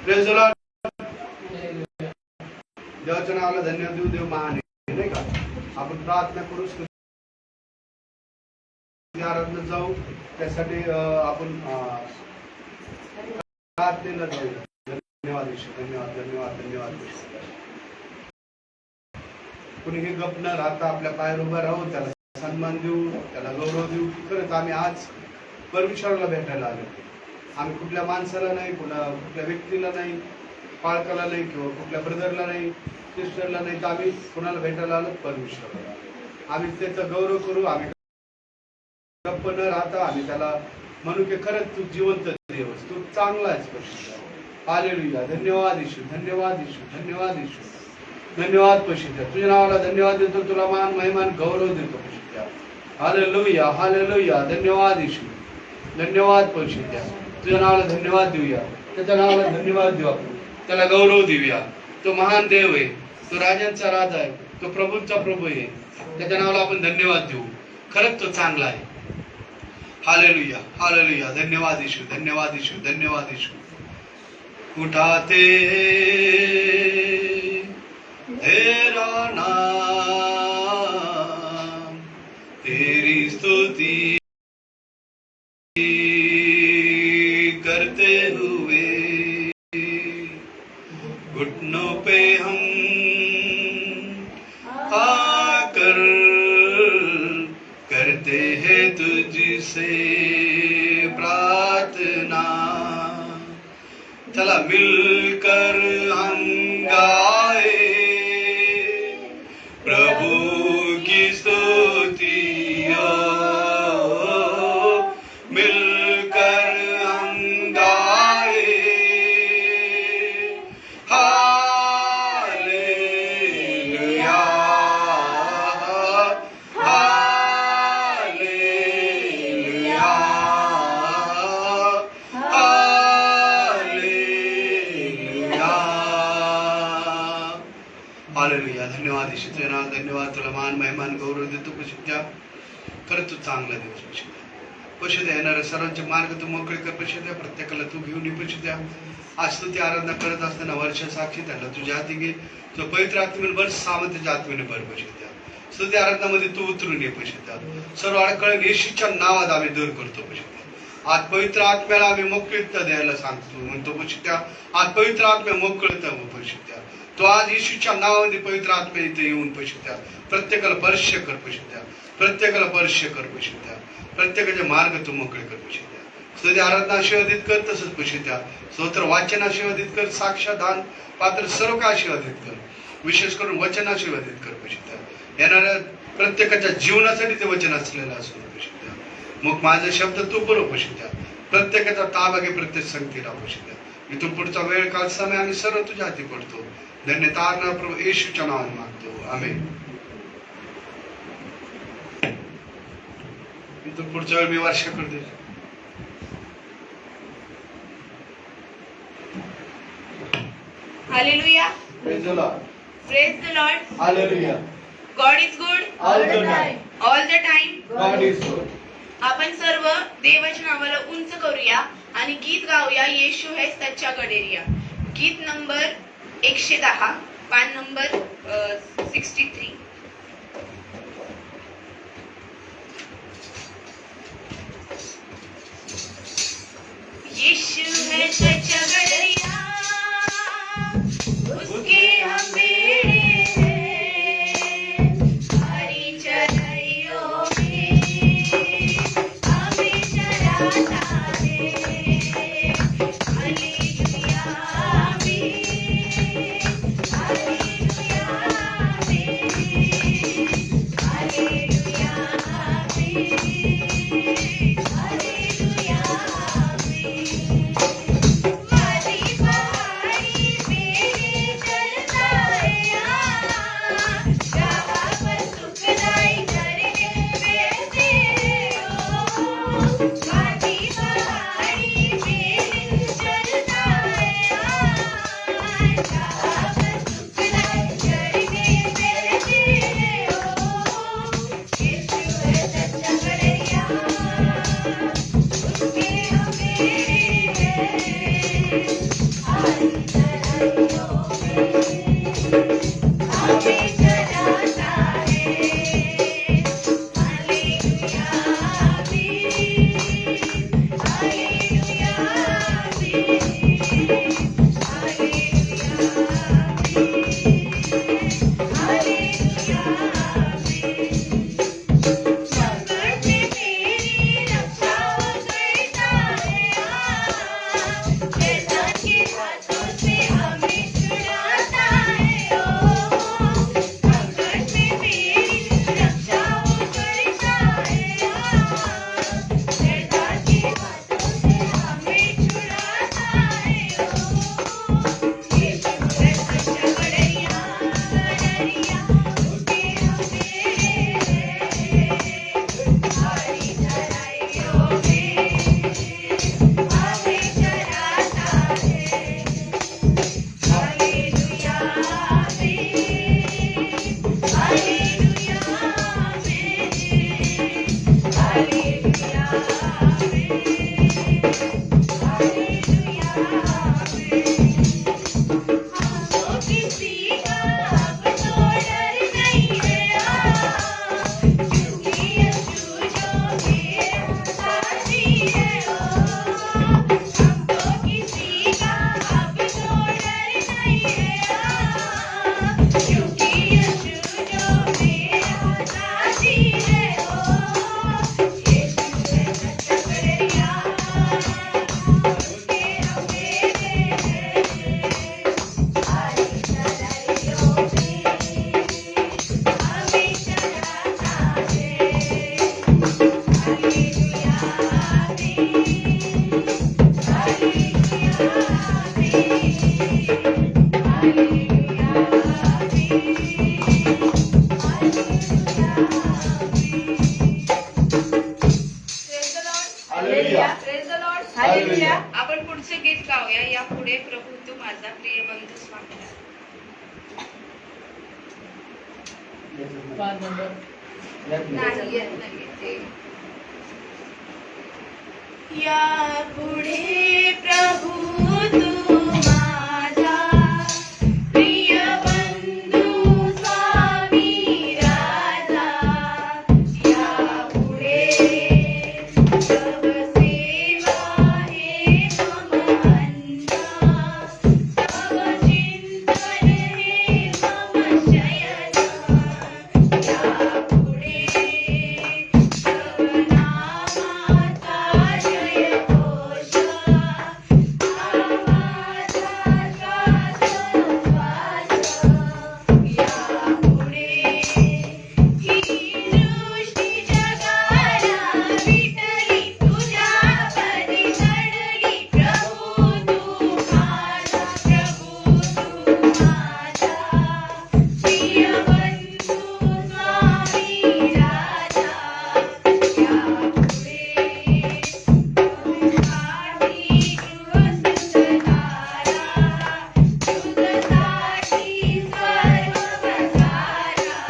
Praise the Lord. देवाच्या नावाला धन्यवाद देऊ. देव महान आहे, नाही का? आपण प्रार्थना करू, आराधना जाऊ. त्यासाठी आपण प्रार्थनेला जाऊ. धन्यवाद ईश्वर, धन्यवाद धन्यवाद धन्यवाद. कुणीही गप न राहता आपल्या पायावर उभा राहू, त्याला सन्मान देऊ, त्याला गौरव देऊ. खरंच आम्ही आज परमेश्वराला भेटायला आलो. आम्ही कुठल्या माणसाला नाही, कुठल्या व्यक्तीला नाही, पालकाला नाही, किंवा कुठल्या ब्रदरला नाही, सिस्टरला नाही, तर आम्ही कुणाला भेटायला आलो? परमेश्वराला. आम्ही त्याचा गौरव करू. आम्ही गप्प न राहता आम्ही त्याला म्हणू की खरंच तू जिवंत देवस, तू चांगला आहेस परिशुद्ध. हालेलुया. धन्यवाद ईश्वर, धन्यवाद ईश्वर, धन्यवाद ईश्वर, धन्यवाद परिशुद्ध. तुझ्या नावाला धन्यवाद देतो, तुला मान महिमान गौरव देतो परिशुद्ध. Hallelujah, hallelujah. धन्यवाद ईश्वर, धन्यवाद परिशुद्ध. तुझ्या नावाला धन्यवाद देऊया, त्याच्या नावाला धन्यवाद देऊ, आपण त्याला गौरव देऊया. तो महान देव आहे, तो राजांचा राजा आहे, तो प्रभूंचा प्रभू आहे. त्याच्या नावाला आपण धन्यवाद देऊ. खरंच तो चांगला आहे. Hallelujah, hallelujah. धन्यवाद ईश्वर, धन्यवाद ईश्वर, धन्यवाद ईश्वर. उठाते तेरा नाम, तेरी स्तुति करते हुए घुटनों पे हम आकर करते हैं तुझसे प्रार्थना. चला मिलकर हम गाए प्रभु की स्तुति. मिलकर हम गाए हालेलुया, हालेलुया, हालेलुया, हालेलुया. धन्यवाद ईश्वर, धन्यवाद. तुला मान महिमान गौरव देतो परिशुद्ध. खरंच तू चांगला दिवस परिशुद्ध. परिशुद्ध येणाऱ्या सर्वांचे मार्ग तू मोकळे कर परिशुद्ध. प्रत्येकाला तू घेऊन ये परिशुद्ध. आज स्तुती आराधना करत असताना वर्ष साक्षी त्याला तुझ्या हाती घे. तो पवित्र आत्मेने भर, सामर्थ्याच्या आत्मेने भर परिशुद्ध. स्तुती आराधनामध्ये तू उतरून ये परिशुद्ध. सर्व अडखळ येशूच्या नावात आम्ही दूर करतो परिशुद्ध. आज पवित्र आत्म्याला आम्ही मोकळीता द्यायला सांगतो म्हणतो परिशुद्ध. आज पवित्र आत्म्या मोकळता परिशुद्ध. तो आज येशूच्या नावामध्ये पवित्र आत्म्या इथे येऊन परिशुद्ध प्रत्येकाला स्पर्श कर परिशुद्ध. प्रत्येकाला स्पर्श कर परिशुद्ध. प्रत्येकाचे मार्ग तू मोकळे कर परिशुद्ध. स्तुती आराधना आशीर्वादित कर, तसंच परिशुद्ध स्तोत्र वाचन आशीर्वादित कर, साक्ष दान पात्र सर्व काय आशीर्वादित कर. विशेष करून वचन आशीर्वादित कर परिशुद्ध. येणाऱ्या प्रत्येकाच्या जीवनासाठी ते वचन असलेलं असू परिशुद्ध. मग माझा शब्द तू बोलव परिशुद्ध. प्रत्येकाचा ताबा घे, प्रत्येक संगतीला परिशुद्ध. इथून पुढचा वेळ काळ समय आम्ही सर्व तुझ्या हाती पडतो. धन्यतार प्रभू येशूच्या नावाने मागतो, आमेन. इथून पुढच्या वेळ मी वर्षा करते. Hallelujah. Praise the Lord. Praise the Lord. Hallelujah. God is good. All the time. All the time. God is good. आपण सर्व देवाच्या नावाला उंच करूया आणि गीत गाऊया. येशू है सच्चा गडेरिया. गीत नंबर 110, पान नंबर 63. यीशु है सच्चा गडेरिया, उसके हम बेड़े हैं, हरी चढ़ाइयों में हमें चढ़ाता है. हालेलुया में, हालेलुया में, हालेलुया में, हालेलुया में. आपण पुढचे गीत गाऊया. यापुढे प्रभू तू माझा प्रिय बंधू स्वामी. नाही येत नाही ते. यापुढे प्रभू तू माझा प्रिय बंधू स्वामी राजा. यापुढे तव सेवा हे मम अन्ना, तव चिंतन हे मम शयना. यापुढे तव नामाचा जयघोष, आवाजा श्वासोश्वास. यापुढे ही सृष्टी जगाला विटली तुझ्या पदी चढली. प्रभू तू माझा, प्रभू तू माझा प्रिय बंधू स्वामी राजा. यापुढे तुझ्यासाठी गृहसुखधारा, तुझ्यासाठी सर्व पसारा.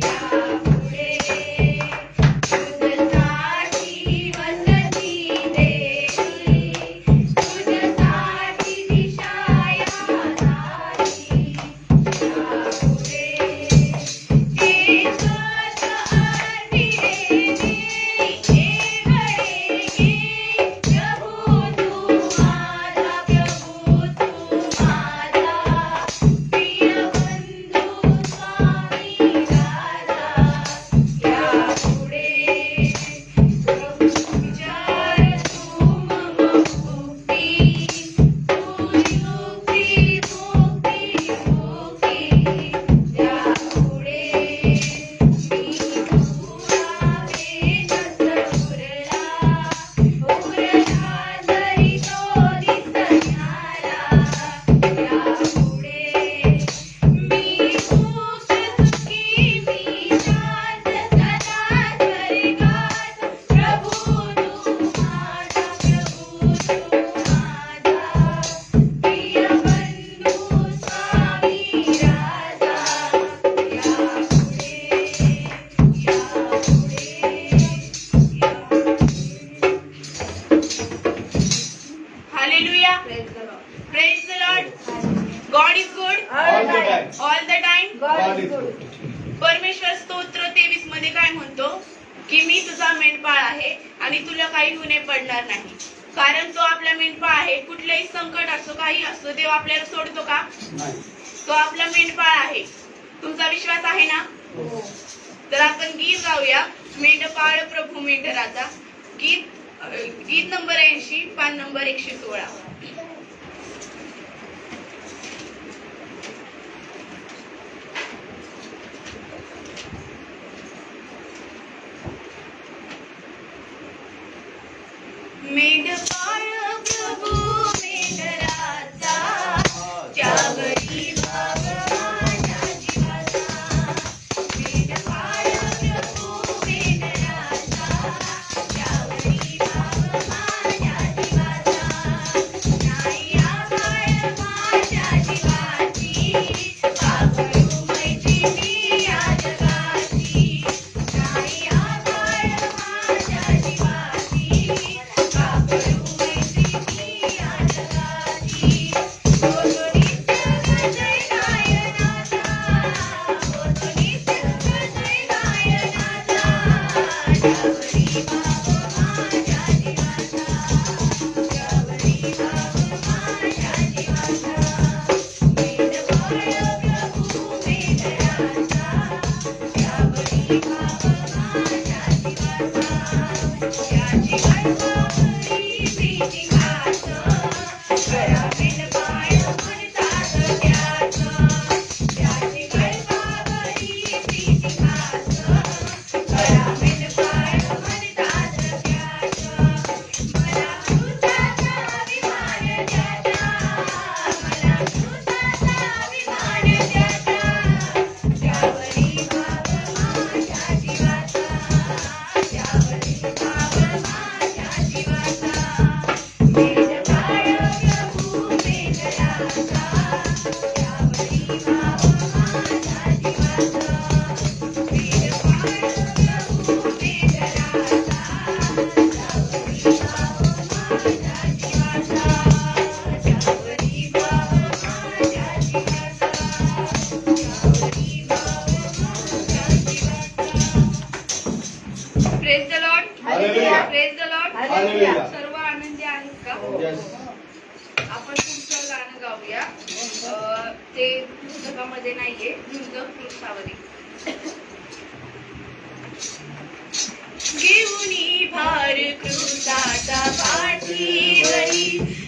यापुढे तुझ्यासाठी वसती देवी, तुझ्यासाठी दिशा या दारी. यापुढे हे स्वतः अर्पिले देई, हे घडे घे. प्रभू तू माझा, प्रभू तू माझा प्रिय बंधू स्वामी राजा. यापुढे प्रभू विचार तू मम मुक्ती, तुझी मुक्ती मुक्ती मुक्ती. यापुढे मी पुरावे जस उरला जरी तो दिसणारा. यापुढे मी मुक्त सुखी, मी शांत सदा स्वर्गात. प्रभू तू माझा, प्रभू तू माझा प्रिय बंधू स्वामी राजा. Hallelujah. Praise the Lord. God is good all the time. परमेश्वर स्तोत्र 23 मध्ये काय म्हणतो की मी तुझा मेंढपाळ आहे आणि तुला काही गुन्हे पडणार नाही. कारण तो आपला मेंढपाळ आहे. कुठलेही संकट असो, काही असो, देव आपल्याला सोडतो का? तो आपला मेंढपाळ आहे. तुमचा विश्वास आहे ना? तर आपण गीत गाऊया. मेंढपाळ प्रभू मेंढराचा. गीत नंबर 80, पान नंबर 116. मेंढपाळ प्रभू मेंढराचा, त्यावरी भाव माझ्या जीवाचा. मेंढपाळ प्रभू मेंढराचा, त्यावरी भाव माझ्या जीवाचा. हालेलुया. सर्व आनंदी आहेत का? Yes. आपण पुढचं गाणं गाऊया. ते पुस्तकामध्ये नाहीये. झुंज क्रूसावरी. घेऊनी भार क्रूसाचा पाठीवरी,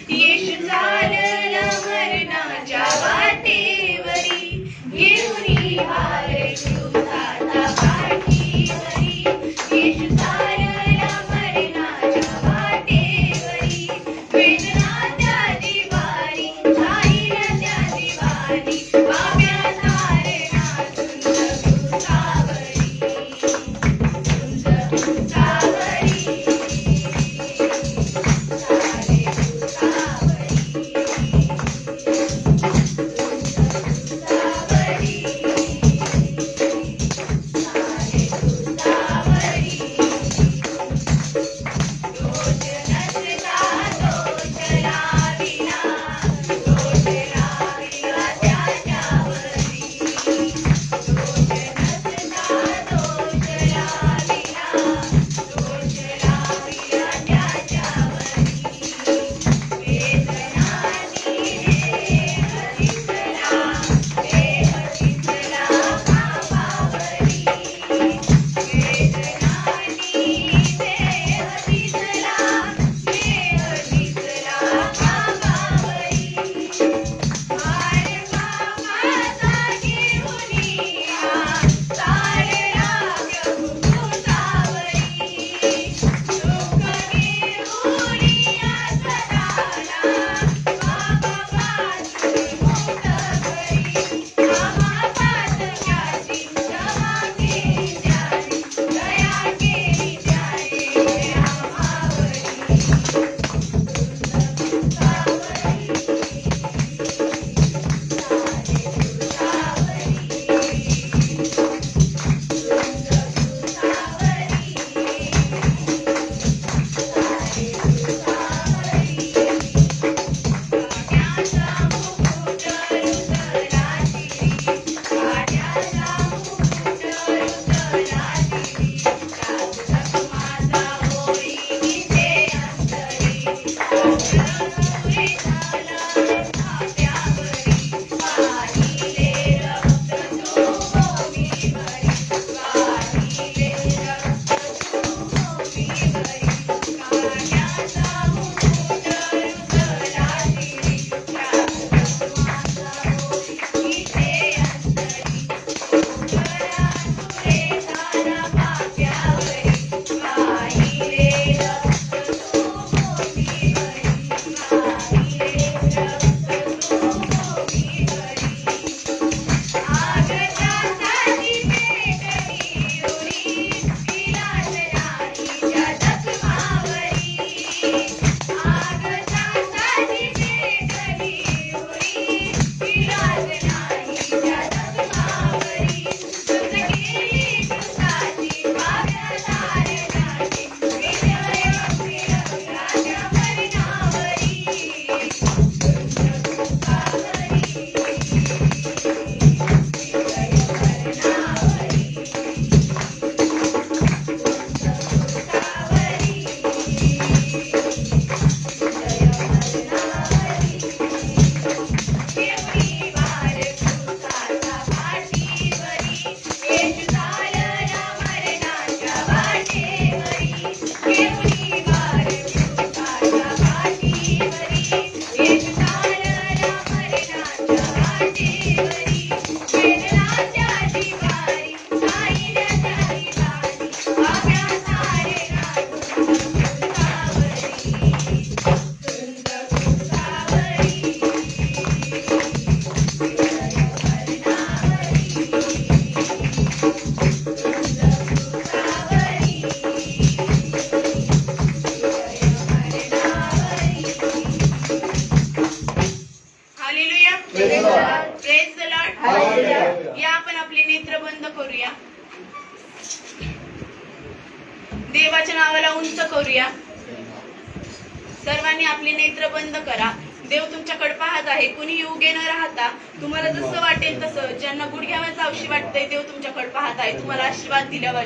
येशू चालला मरणाच्या वाटेवरी. घेऊनी भार क्रूसाचा पाठीवरी, येशू चालला मरणाच्या वाटेवरी. वेदनाच्या दिवारी, छाईच्या दिवारी, पाप्या तारणा झुंज क्रूसावरी. देवाच्या नावाला उंच करूया. सर्वांनी आपले नेत्र बंद करा. देव तुमच्याकडे पाहत आहे. कुणीही उगे न राहता तुम्हाला जसं वाटेल तसं, ज्यांना गुडघ्यावर जावशी वाटतंय देव तुमच्याकडे पाहत आहे. तुम्हाला आशीर्वाद दिल्यावर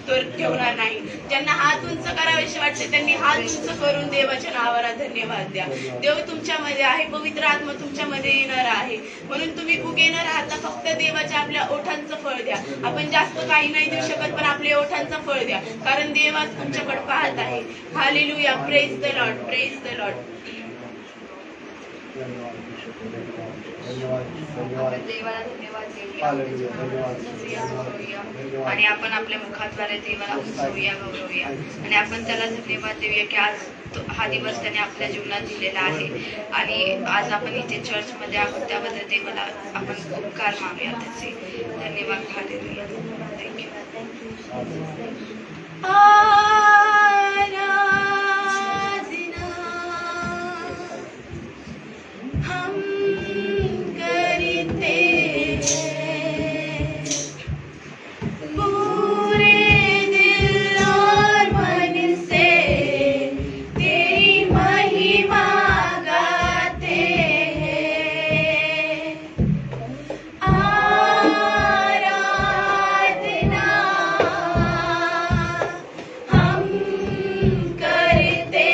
तो ठेवणार नाही. ज्यांना हात उंच करावेसे वाटते त्यांनी हात उंच करून देवाच्या नावाला धन्यवाद द्या. देव तुमच्यामध्ये आहे, पवित्र आत्मा तुमच्यामध्ये येणार आहे. म्हणून तुम्ही उगे न राहता फक्त देवाच्या आपल्या ओठांचं फळ द्या. आपण जास्त काही नाही देऊ शकत, पण आपल्या ओठांचं फळ द्या, कारण देव आज तुमच्याकडे पाहत आहे. Hallelujah, praise the Lord, praise the Lord. आपण देवाला धन्यवाद देऊया आणि आपण आपल्या मुखाद्वारे देवाला उंचवूया, गौरवूया आणि आपण त्याला धन्यवाद देऊया की आज हा दिवस त्याने आपल्या जीवनात दिलेला आहे. आणि आज आपण इथे चर्चमध्ये आहोत, त्याबद्दल देवाला आपण उपकार मानूया त्याचे. धन्यवाद. हालेलुया. थँक्यू. हम करते पूरे दिल और मन से तेरी महिमा गाते हैं. आराधना हम करते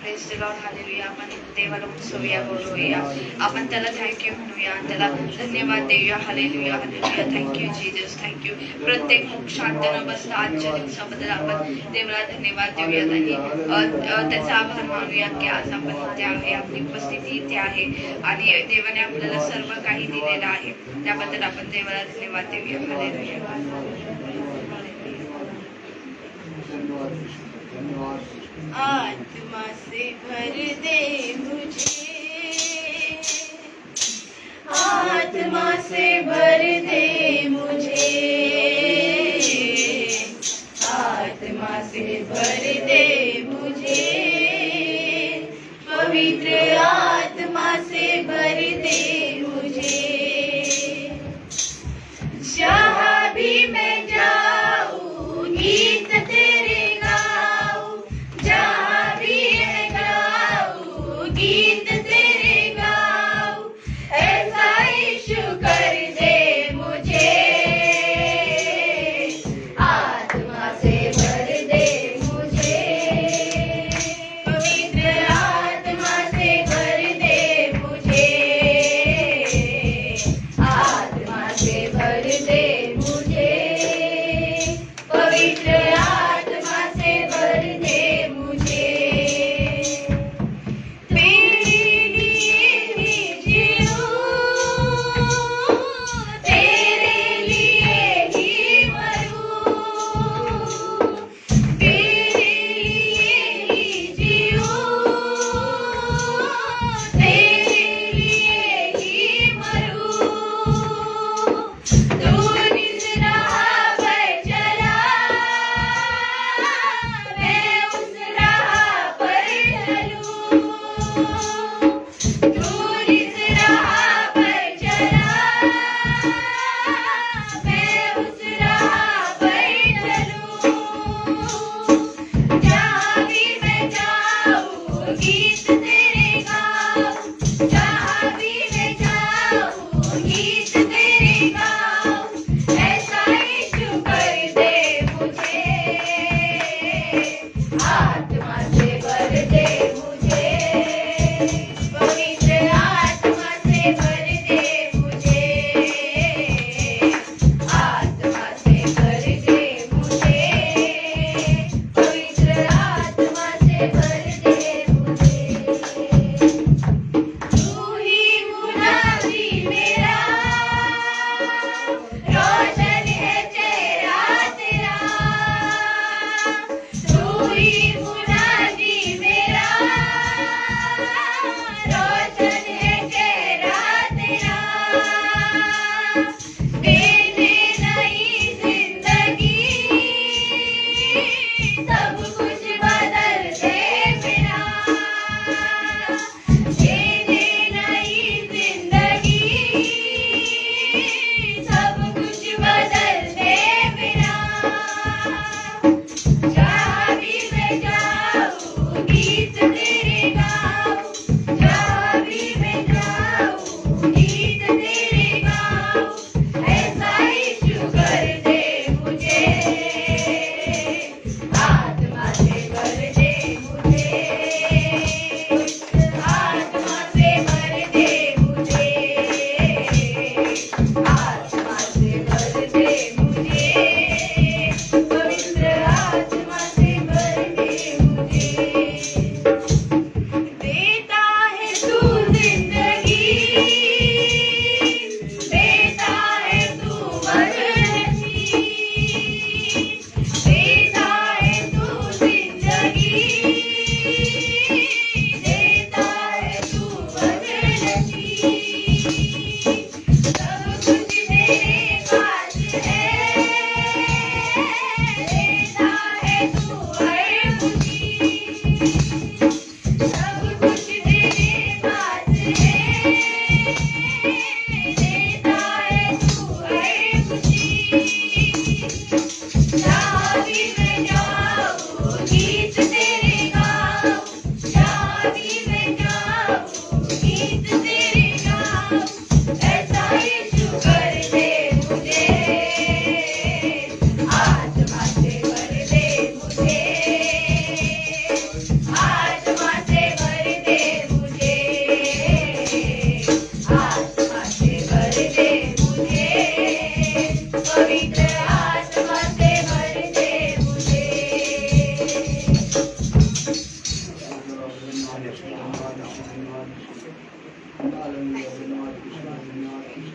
प्रेज द लॉर्ड. हालेलुया. आपण देवाला उत्सवूया, गौरवूया. आपण त्याला थँक्यू म्हणूया, त्याला धन्यवाद देऊया. Hallelujah, hallelujah. Thank you Jesus, thank you. प्रत्येक मुख शांत न बसता आजच्या दिवसाबद्दल आपण देवाला धन्यवाद देऊयात आणि त्याचा आभार मानूया की आज आपण इथे आहे, आपली उपस्थिती इथे आहे आणि देवाने आपल्याला सर्व काही दिलेलं आहे. त्याबद्दल आपण देवाला धन्यवाद देऊया. हालेलुया. आत्मा से भर दे मुझे, आत्मा से भर दे मुझे, आत्मा से भर दे मुझे, पवित्र आत्मा से भर दे मुझे. जहाँ भी मैं जाऊँ गीत तेरे गाऊँ, जहाँ भी मैं गाऊँ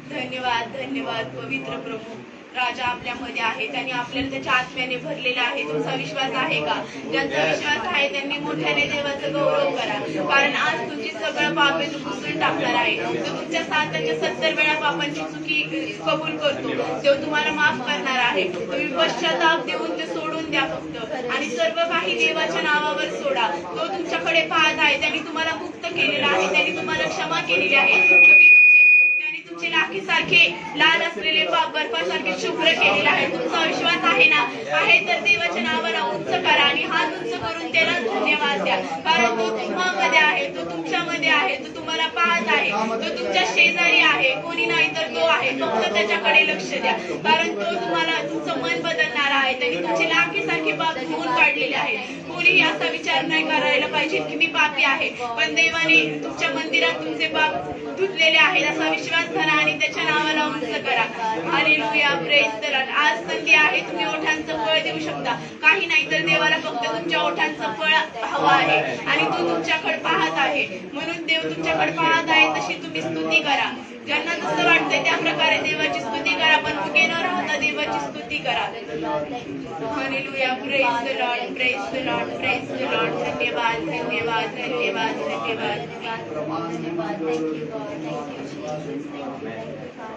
धन्यवाद धन्यवाद पवित्र प्रभू. राजा आपल्यामध्ये आहे, त्यांनी आपल्याला त्याच्या आत्म्याने भरलेला आहे. तुमचा विश्वास आहे का? ज्यांचा विश्वास आहे त्यांनी मोठ्याने देवाचा गौरव करा, कारण आज तुमची सगळं पापे तो पुसून टाकणार आहे. तो तुमच्या 70 वेळा पापांची चुकी कबूल करतो. तो तुम्हाला माफ करणार आहे. तुम्ही पश्चाताप देऊन ते सोडून द्या फक्त, आणि सर्व काही देवाच्या नावावर सोडा. तो तुमच्याकडे पाहत आहे. त्यांनी तुम्हाला मुक्त केलेला आहे. त्यांनी तुम्हाला क्षमा केलेली आहे. त्यांनी तुमचे लाखीसारखे लाल असलेले पाप बर्फासारखे शुभ्र केलेले आहे. तुमचा विश्वास आहे ना? आहे तर देवाच्या नावाला उंच करा आणि हात उंच करून त्याला धन्यवाद द्या, कारण तो तुम्हामध्ये आहे, तो तुमच्यामध्ये आहे, तो तुम्हाला पाहत आहे, तो तुमच्या शेजारी आहे. कोणी नाही तर तो आहे. फक्त त्याच्याकडे लक्ष द्या, कारण तो तुम्हाला तुमचं मन बदलणार आहे. त्यांनी तुमचे लाखीसारखे पाप धुवून काढलेले आहे. कोणीही असा विचार नाही करायला पाहिजे की मी पापी आहे, पण देवाने तुमच्या मंदिरात तुमचे पाप धुतलेले आहेत असा विश्वास धरा आणि त्याच्या नावाला उंच करा. Hallelujah, praise the Lord. आज संधी आहे, तुम्ही ओठांचं फळ देऊ शकता. काही नाही तर देवाला फक्त तुमच्या ओठांचं फळ हवं आहे, आणि तो तुमच्याकडे पाहत आहे. म्हणून देव तुमच्याकडे पाहत आहे तशी तुम्ही स्तुती करा. ज्यांना जसं वाटतंय त्या प्रकारे देवाची स्तुती करा, पण मुके न राहता देवाची स्तुती करा. Hallelujah, praise the Lord, praise the Lord, praise the Lord. धन्यवाद धन्यवाद धन्यवाद धन्यवाद.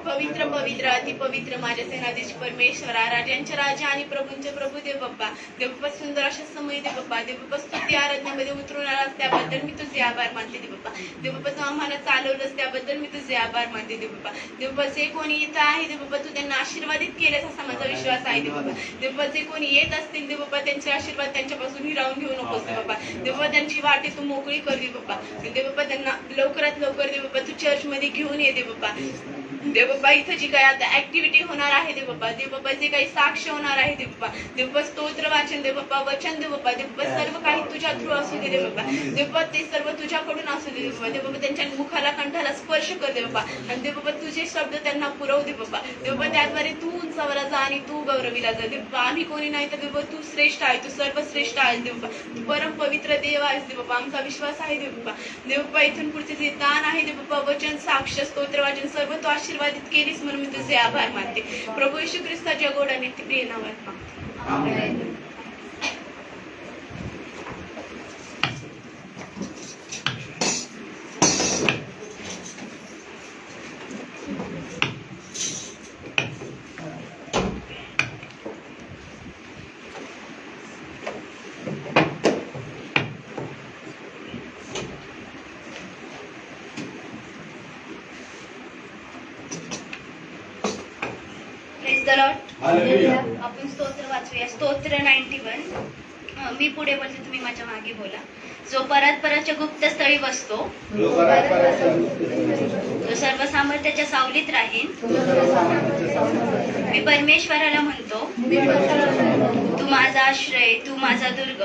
पवित्र पवित्र अति पवित्र माझ्या सेनाधीश परमेश्वरा, राजांच्या राजा आणि प्रभूंचे प्रभू देव बाप्पा. देवबाप्पा सुंदर अशा समय देव बाप्पा. देवबाप्पा स्तुती आराधनेमध्ये उतरून आलास त्याबद्दल मी तुझे आभार मानते देव बाप्पा. देवबाप्पा तू आम्हाला चालवलंस त्याबद्दल मी तुझे आभार मानते देव बाप्पा. देवबाप्पा जे कोणी येत आहे देव बाप्पा तू त्यांना आशीर्वादित केलेस असा माझा विश्वास आहे देव बाप्पा. देवबाप्पा जे कोणी येत असतील देव बाप्पा त्यांचे आशीर्वाद त्यांच्यापासून हिरावून घेऊ नकोस देव बाप्पा. देवबाप्पा त्यांची वाटे तू मोकळी कर देव बाप्पा. देव बाप्पा त्यांना लवकरात लवकर देव बाप्पा तू चर्च मध्ये घेऊन ये देव बाप्पा. देव बाप्पा इथं जी काही आता ऍक्टिव्हिटी होणार आहे देव बाप्पा, देव बाप्पा जे काही साक्ष होणार आहे देव बाप्पा, देव बाप्पा स्तोत्र वाचन देव बाप्पा, वचन देव बाप्पा, देव बाप्पा सर्व काही तुझ्या थ्रू असू दे देव बाप्पा. देव बाप्पा ते सर्व तुझ्याकडून असू दे देव बाप्पा. देव बाप्पा त्यांच्या मुखाला कंठाला स्पर्श कर देव बाप्पा, आणि देव बाप्पा तुझे शब्द त्यांना पुरव दे बाप्पा. देव बाप्पा त्याद्वारे तू उंचावला जा आणि तू गौरविला जा देव बाप्पा. आम्ही कोणी नाही तर देव बाप्पा तू श्रेष्ठ आहे, तू सर्वश्रेष्ठ आहेस देव बाप्पा. तू परम पवित्र देव आहेस देव बाप्पा. आमचा विश्वास आहे देव बाप्पा. देव बाप्पा इथून पुढचे जे दान आहे देव बाप्पा, वचन साक्ष स्तोत्र वाचन सर्व तू आशीर्वादित केलीस म्हणून मी तुझे आभार मानते. प्रभू येशू ख्रिस्ताच्या गोड आणि प्रिय नावात मागते. आमेन. Praise the Lord. आपण स्तोत्र वाचूया. स्तोत्र 91. मी पुढे बोलते, तुम्ही माझ्या मागे बोला. जो परात्पराच्या गुप्त स्थळी बसतो, तो सर्व सामर्थ्याच्या सावलीत राहील. मी परमेश्वराला म्हणतो, तू माझा आश्रय, तू माझा दुर्ग,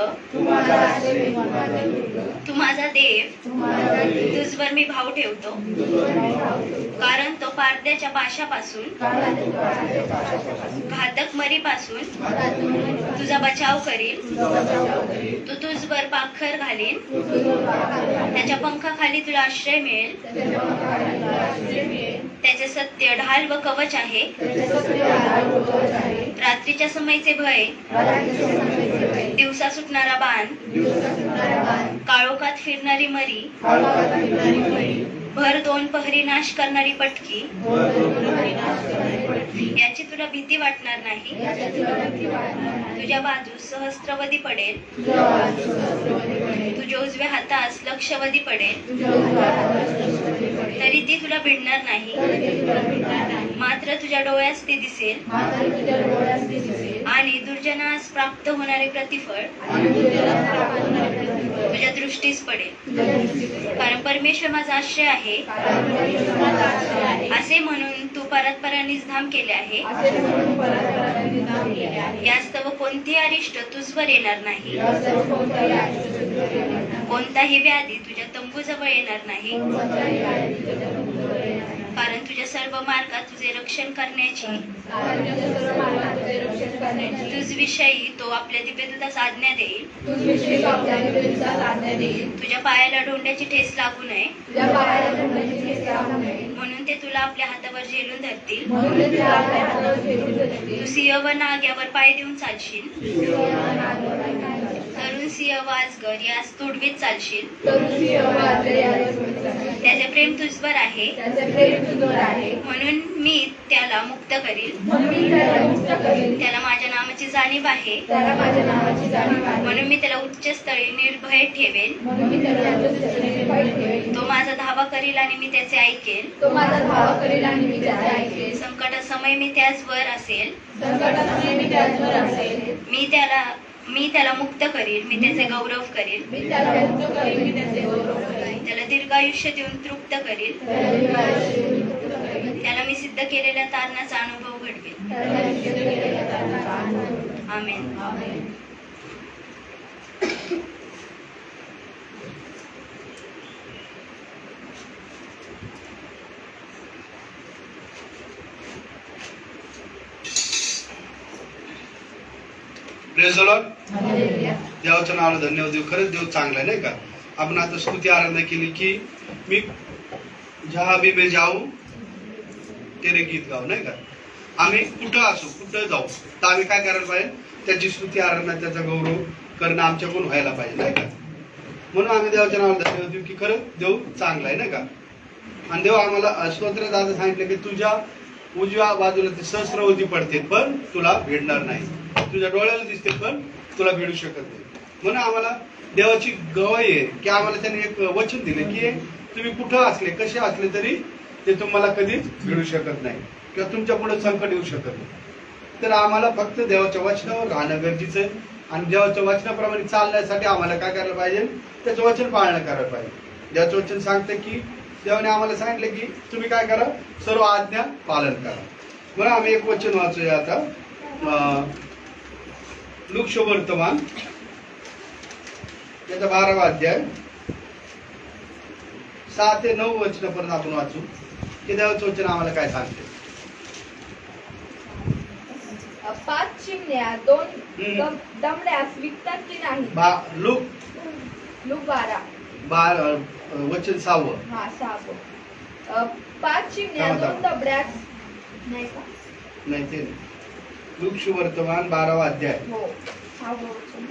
तू माझा देव, तुझवर मी भाव ठेवतो. कारण तो पारद्याच्या पाशापासून, घातक मरीपासून तुझा बचाव करील. तो तुझवर पाखर घालीन, त्याच्या पंखाखाली तुला आश्रय मिळेल. त्याचे सत्य ढाल व कवच आहे. रात्रीच्या समयीचे भय, दिवसा सुटणारा बाण, काळोखात फिरणारी मरी, भर दोन पहरी नाश करणारी पटकी, याची तुला भीती वाटणार नाही. तुझ्या बाजूस सहस्त्रवधी पडेल, तुझ्या उजव्या हातास लक्षवधी पडेल, तरी ती तुला भिडणार नाही. मात्र तुझ्या डोळ्यास ती दिसेल, आणि दुर्जनास प्राप्त होणारे प्रतिफळ तुझ्या दृष्टीस पडेल. कारण परमेश्वर माझा आश्रय आहे, असे म्हणून तू परस्परांनीच धाम केले आहे. यास्तव कोणतेही अरिष्ट तुझवर येणार नाही. कोणताही व्याधी तुझ्या तंबूजवळ येणार नाही. कारण तुझ्या सर्व मार्गात तुझे रक्षण करण्याची तुझविषयी तो आपल्या दिव्यदूतास आज्ञा देईल. तुझ्या पायाला ढोंड्याची ठेस लागू नये म्हणून ते तुला आपल्या हातावर झेलून धरतील. तू सिंह व नाग्यावर पाय देऊन चालशील. तरुण सिंह व अजगर यास तुडवीत चालशील. त्याचे प्रेम तुझवर आहे म्हणून मी त्याला मुक्त करील. त्याला माझ्या नामाची जाणीव आहे म्हणून मी त्याला उच्च स्थळी निर्भय ठेवेन. तो माझा धावा करील आणि मी त्याचे ऐकेल. संकट समय मी त्याचवर असेल. मी त्याला मुक्त करील. मी त्याचे गौरव करील. त्याला दीर्घायुष्य देऊन तृप्त करील. त्याला मी सिद्ध केलेल्या तारणाचा अनुभव घडवेल. आमेन. Praise the Lord. देवाच्या नावाला धन्यवाद देऊ. खरंच देव चांगला आहे नाही का. आपण आता स्तुती आराधना केली की मी जहा भी मैं जाऊ तेरे गीत गाऊ नाही का. आम्ही कुठं असू कुठं जाऊ तर आम्ही काय करायला पाहिजे, त्याची स्तुती आराधना त्याचा गौरव करणं आमच्याकडून व्हायला पाहिजे नाही का. म्हणून आम्ही देवाच्या नावाला धन्यवाद देऊ की खरं देव चांगला आहे नाही का. आणि देव आम्हाला स्तोत्र दादा सांगितलं की तुझ्या उजव्या बाजूला ते सहस्रवधी पडते पण तुला भेटणार नाही. तुझ्या डोळ्याला दिसते पण तुला भेटू शकत नाही. म्हणून आम्हाला देवाची गवाही आहे की आम्हाला त्याने एक वचन दिले की तुम्ही कुठं असले कसे असले तरी ते तुम्हाला कधीच भेटू शकत नाही किंवा तुमच्या पुढे संकट येऊ शकत नाही. तर आम्हाला फक्त देवाच्या वचनावर राहणं गरजेचं आहे. आणि देवाच्या वचनाप्रमाणे चालण्यासाठी आम्हाला काय करायला पाहिजे, त्याचं वचन पाळणं करायला पाहिजे. देवाचं वचन सांगतं की देवाने आम्हाला सांगितलं की तुम्ही काय करा, सर्व आज्ञा पालन करा. म्हणून आम्ही एक वचन वाचूया आता. लूक शुभवर्तमान त्याचा 12वा अध्याय 6 ते 9 वचनापर्यंत आपण वाचू की देवाचं वचन आम्हाला काय सांगते. 5 चिमण्या 2 दमड्यास विकतात की नाही. लूक 12 वचन 6. हा 6. 5 चिमण्या 2 दमड्यास नाही का. नाही ते लूक शुभवर्तमान 12वा अध्याय. हो 6 वचन.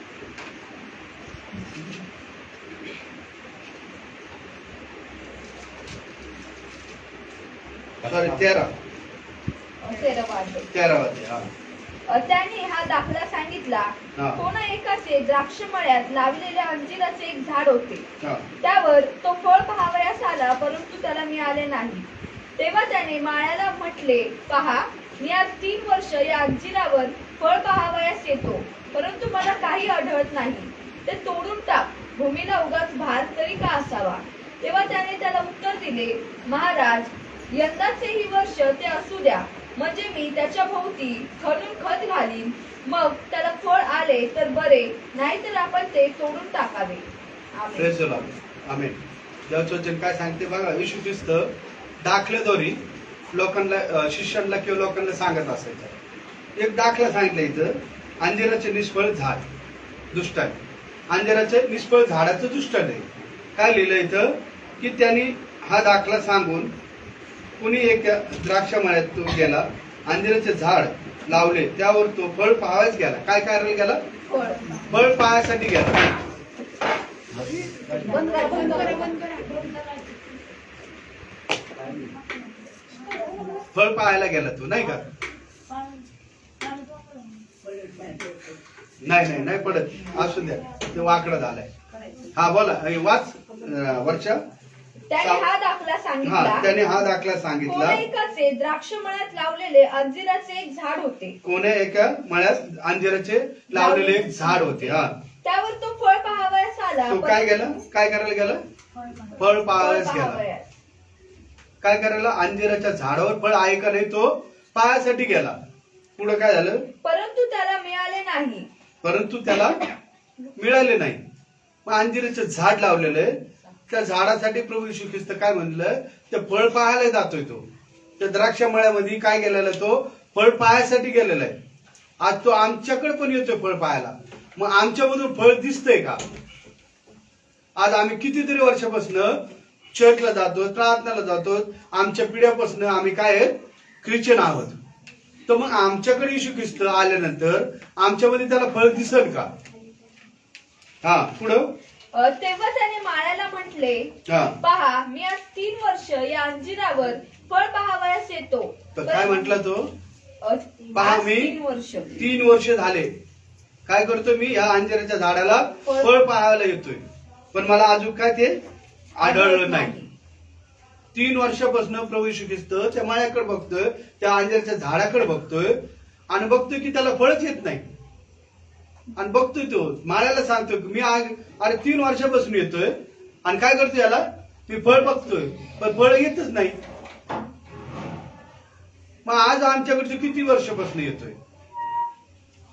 सॉरी 13वा 13वा अध्याय. त्याने हा दाखला सांगितला. हा. कोणा एकाचे द्राक्ष मळ्यात लावलेले अंजीराचे एक झाड होते. हा. त्यावर तो फळ पहावयास आला परंतु त्याला मिळाले नाही. तेव्हा त्याने माळ्याला म्हटले, पहा मी आज 3 वर्ष या अंजिरावर फळ पहावयास येतो परंतु मला काही आढळत नाही. ते तोडून टाक, भूमीला उगाच भार तरी का असावा. तेव्हा त्याने त्याला उत्तर दिले, महाराज यंदाचे ही वर्ष ते असू द्या, म्हणजे मी त्याच्या भोवती खणून खत घालीन, मग त्याला फळ आले तर बरे, नाहीतर आपण ते तोडून टाकावे. आमेन. Praise the Lord. आमेन. देवाचं वचन काय सांगते बघा. येशू ख्रिस्त दाखल्याद्वारे लोकांना शिष्यांना किंवा लोकांना सांगत असायचं. एक दाखला सांगितलं इथं, अंजिराचे निष्फळ झाड दुष्ट आहे. अंजिराचे निष्फळ झाडाचं दुष्ट आहे. काय लिहिलं इथं की त्यांनी हा दाखला सांगून कुणी एक द्राक्ष मळ्यात तो गेला, अंजिराचे झाड लावले, त्यावर तो फळ पाहायच गेला. काय करायला गेला, फळ पाहायसाठी गेला. फळ पाहायला गेला तो नाही का. नाही पडत असू द्या, ते वाकडं झालंय. हा बोला वाच वर्षा. त्याने हा दाखला सांगितला. त्याने हा दाखला सांगितला. कोण्या एकाचे द्राक्ष मळ्यात लावलेले अंजिराचे एक झाड होते. कोण्या एका मळ्यात अंजिराचे लावलेले एक झाड होते. हा. त्यावर तो फळ पाहावयास आला. तो काय गेला, काय करायला गेला, फळ पाहावयास गेला. काय करायला, अंजिराच्या झाडावर फळ आहे का नाही तो पाहायसाठी गेला. पुढे काय झालं? परंतु त्याला मिळाले नाही. परंतु त्याला मिळाले नाही. मग अंजिराचं झाड लावलेलं आहे, त्या झाडासाठी प्रभू येशू ख्रिस्त काय म्हणलं, ते फळ पाहायला जातोय तो. त्या द्राक्ष मळ्यामध्ये काय गेलेला तो फळ पाहायसाठी गेलेला आहे. आज तो आमच्याकडे पण येतोय फळ पाहायला. मग आमच्यामधून फळ दिसतंय का? आज आम्ही कितीतरी वर्षापासून चर्चला जातो, प्रार्थनाला जातो, आमच्या पिढ्यापासून आम्ही काय आहेत, ख्रिश्चन आहोत. तर मग आमच्याकडे येशू ख्रिस्त आल्यानंतर आमच्यामध्ये त्याला फळ दिसेल का? हा पुढं. तेव्हा त्याने माळ्याला म्हटले, हा पहा मी आज 3 वर्ष या अंजिरावर फळ पाहावयास येतो. तर काय म्हटला तो? पहा आज मी 3 वर्ष 3 वर्ष झाले काय करतो, मी या अंजिराच्या झाडाला फळ पाहायला येतोय, पण मला अजून काय ते आढळलं नाही. 3 वर्षापासून प्रभू येशू ख्रिस्त त्या माळ्याकडे बघतोय, त्या अंजिराच्या झाडाकडे बघतोय आणि बघतोय की त्याला फळच येत नाही. आणि बघतोय तो माळ्याला सांगतोय मी अरे 3 वर्षापासून येतोय आणि काय करतोय, याला मी फळ बघतोय पण फळ येतच नाही. मग आज आमच्याकडचे किती वर्षापासून येतोय,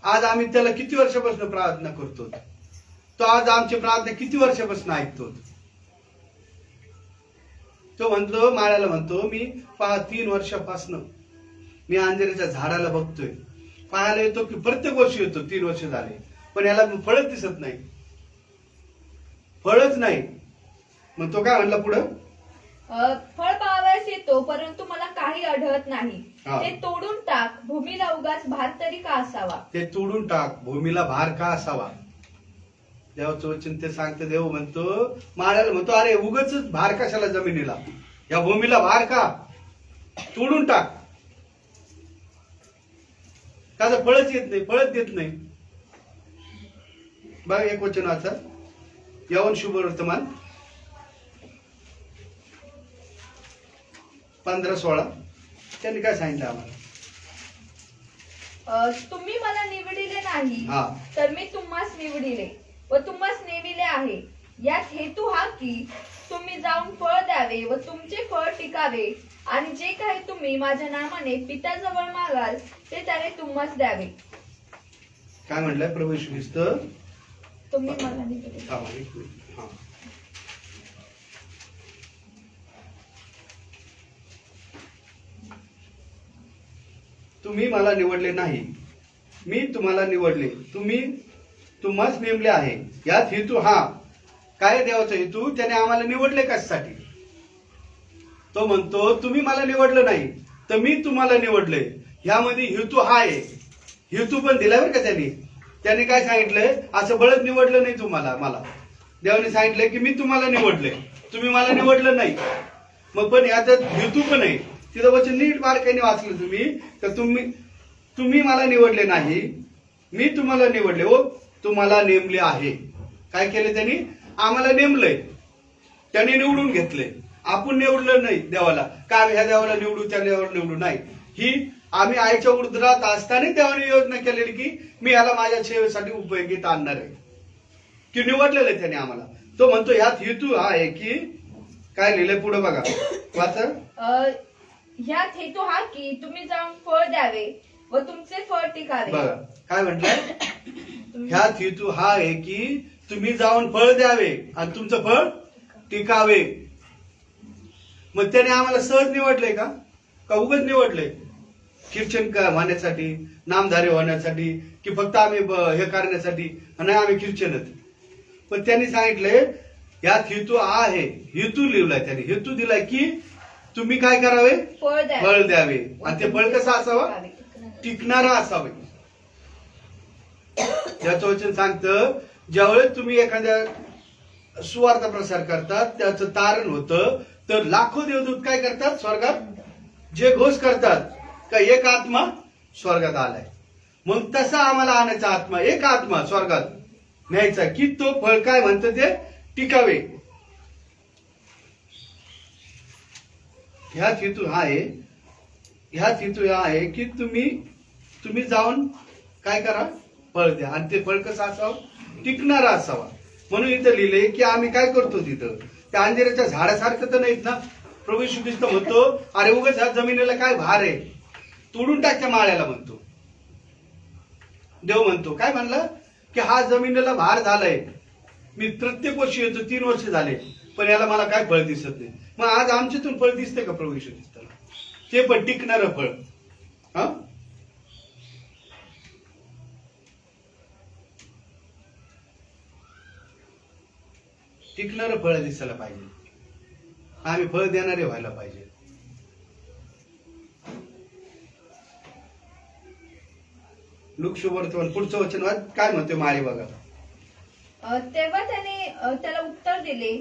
आज आम्ही त्याला किती वर्षापासून प्रार्थना करतो, तो आज आमची प्रार्थना किती वर्षापासून ऐकतो. तो म्हणतो, माळ्याला म्हणतो, मी पहा 3 वर्षापासून मी अंजिराच्या झाडाला बघतोय, पाहायला येतो की प्रत्येक वर्षी येतो, 3 वर्ष झाले, पण याला फळच दिसत नाही, फळच नाही. मग तो काय म्हणला पुढं? फळ पाहावयास येतो परंतु मला काही आढळत नाही. हा. ते तोडून टाक, भूमीला उगाच भार तरी का असावा. ते तोडून टाक, भूमीला भार का असावा. देवाचं वचन ते सांगतं. देव म्हणतो, माळ्याला म्हणतो, अरे उगाच भार कशाला जमिनीला, या भूमीला भार का, तोडून टाक. का तर फळच येत नाही, फळच देत नाही. बघ एक वचन वाचा, यवन शुभ वर्तमान 15:16. त्यांनी काय सांगितलं आम्हाला? तुम्ही मला निवडिले नाही, हा. तर मी तुम्हास निवडिले व तुम्हास नेमिले आहे. यात हेतू हा की तुम्ही जाऊन फळ द्यावे व तुमचे फळ टिकावे, आणि जे काही तुम्ही माझ्या नामाने पित्याजवळ मागाल ते त्याने तुम्हास द्यावे. काय म्हटलंय प्रभू येशू ख्रिस्त? तुम्ही मला निवडिले. थांबा एक मिनिट. हा. तुम्ही मला निवडले नाही, मी तुम्हाला निवडले, तुम्ही तुम्हाच नेमले आहे. यात हेतू हा काय, देवाचा हेतू, त्याने आम्हाला निवडले कशासाठी? तो म्हणतो, तुम्ही मला निवडलं नाही तर मी तुम्हाला निवडले. ह्यामध्ये हेतू हा आहे. हेतू पण दिला बरं का त्यांनी. त्याने काय सांगितलंय, असं बळच निवडलं नाही तुम्हाला. मला देवाने सांगितलंय की मी तुम्हाला निवडले, तुम्ही मला निवडलं नाही. मग पण याच्यात हेतू पण आहे. तिथं वचन नीट बारकाईने वाचलं तुम्ही तर तुम्ही मला निवडले नाही, मी तुम्हाला निवडले व तुम्हाला नेमले आहे. काय केले त्यांनी? आम्हाला नेमलंय, त्यांनी निवडून घेतले. आपण निवडलं नाही देवाला, का ह्या देवाला निवडू त्या देवाला निवडू नाही. ही आम्ही आईच्या उदरात असताना देवाने योजना केलेली की मी याला माझ्या सेवेसाठी उपयोगीत आणणार आहे, की निवडलेलं आहे त्याने आम्हाला. तो म्हणतो ह्यात हेतू हा आहे की काय लिहिलंय पुढे बघा, वाचा. ह्यात हेतू हा की तुम्ही जाऊन फळ द्यावे व तुमचे फळ टिकावे. बघा काय म्हटलंय, ह्यात हेतू हा आहे की तुम्ही जाऊन फळ द्यावे आणि तुमचं फळ टिकावे. मग त्याने आम्हाला सहज निवडलंय का उगाच निवडलंय? ख्रिश्चन होण्यासाठी, नामधारी होण्यासाठी, की फक्त आम्ही हे करण्यासाठी? नाही, आम्ही ख्रिश्चनच. पण त्यांनी सांगितलंय यात हेतू आहे. हेतू लिहिलाय त्याने, हेतू दिलाय की तुम्ही काय करावे? फळ द्यावे. आणि ते फळ कसं असावं? टिकणारा असावे. याचं वचन सांगतं, ज्यावेळेस तुम्ही एखाद्या सुवार्थ प्रसार करतात, त्याचं तारण होतं, तर लाखो देवदूत काय करतात? स्वर्गात जे घोष करतात का एक आत्मा स्वर्गात आलाय. मग तसा आम्हाला आणायचा आत्मा, एक आत्मा स्वर्गात न्यायचा की तो फळ काय म्हणतं ते टिकावे. ह्याच हेतू हा आहे, ह्याच हेतू हा आहे की तुम्ही जाऊन काय करा? फळ द्या. आणि ते फळ कसं असावं? टिकणारा असावा. म्हणून इथं लिहिले की आम्ही काय करतो तिथं, त्या अंजिराच्या झाडासारखं तर नाहीत ना. प्रभू येशू ख्रिस्त म्हणतो, अरे उगाच ह्या जमिनीला काय भार आहे, तोडून टाक त्या माळ्याला म्हणतो. देव म्हणतो काय म्हणला की हा जमिनीला भार झालाय, मी प्रत्येक वर्षी येतो, 3 वर्ष झाले, पण याला मला काय फळ दिसत नाही. मग आज आमच्यातून फळ दिसतंय का प्रभू येशू ख्रिस्ताला? ते पण टिकणारं फळ. हा टिकणारं फळ दिसायला पाहिजे. आम्ही फळ देणारे व्हायला पाहिजे. लुकशुवर्तमान पुढचं वचन काय म्हणते माळी बघा. तेव्हा त्याने त्याला उत्तर दिले,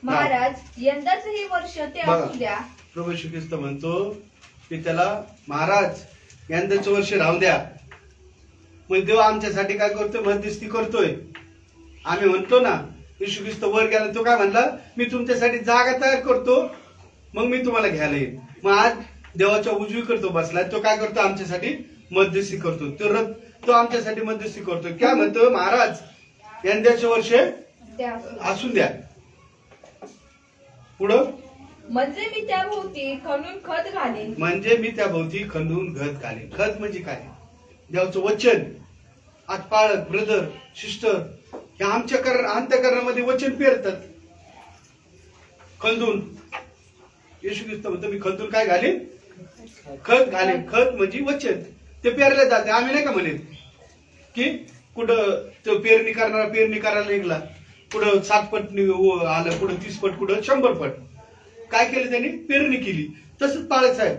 महाराज, यंदाच हे वर्ष ते बघा. असू द्या. प्रभू येशू ख्रिस्त म्हणतो की त्याला, महाराज यंदाचं वर्ष राहू द्या. मग देव आमच्यासाठी काय करतोय? मध्यस्थी करतोय. आम्ही म्हणतो ना येशू ख्रिस्त वर गेला, तो काय म्हणला, मी तुमच्यासाठी जागा तयार करतो, मग मी तुम्हाला घ्यायला येईल. मग आज देवाच्या उजवीकडे तो बसलाय, तो काय करतो? आमच्यासाठी मध्यस्थी करतो. तो आमच्यासाठी मध्यस्थी करतो. काय म्हणतो? महाराज यंदाचे वर्ष ते असू द्या. असून द्या. पुढं म्हणजे मी त्याभोवती खणून खत घालीन. म्हणजे मी त्या भोवती खंदून खत घालेन. खत म्हणजे काय? देवाचं वचन. आज पाळक, ब्रदर, सिस्टर हे आमच्या अंतःकरणामध्ये वचन पेरतात. खंदून येशू ख्रिस्त म्हणतो मी खंदून काय घालेन? खत घालेन. खत म्हणजे वचन. ते पेरले जाते. आम्ही नाही का म्हणेन की कुठं तो पेरणी करायला निघला, कुठं 7 पट आलं, कुठं 30 पट, कुठं 100 पट. काय केलं त्यांनी? पेरणी केली. तसंच पाळक साहेब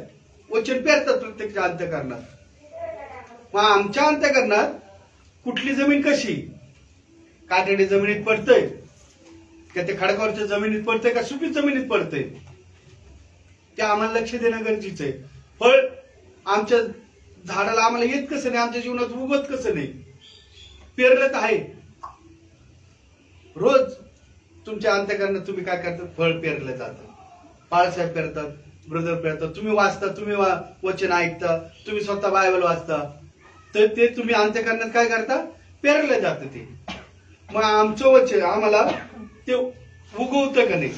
वचन पेरतात प्रत्येकच्या अंतःकरणात. मग आमच्या अंतःकरणात कुठली जमीन कशी? काटेडी जमिनीत पडतंय का ते खडकावरच्या जमिनीत पडतंय का सुपीक जमिनीत पडतंय? ते आम्हाला लक्ष देणं गरजेचं आहे. फळ आमच्या झाडाला आम्हाला येत कसं नाही, आमच्या जीवनात उगत कसं नाही? पेरलं तर आहे. रोज तुमच्या अंतःकरणात तुम्ही काय करतात? फळ पेरलं जातं. बाळासाहेब पेरतात, ब्रदर पेरतात, तुम्ही वाचता, तुम्ही वचन ऐकता, तुम्ही स्वतः बायबल वाचता, तर ते तुम्ही अंतःकरणात काय करता? पेरलं जातं ते. मग आमचं वचन आम्हाला ते उगवतं का नाही?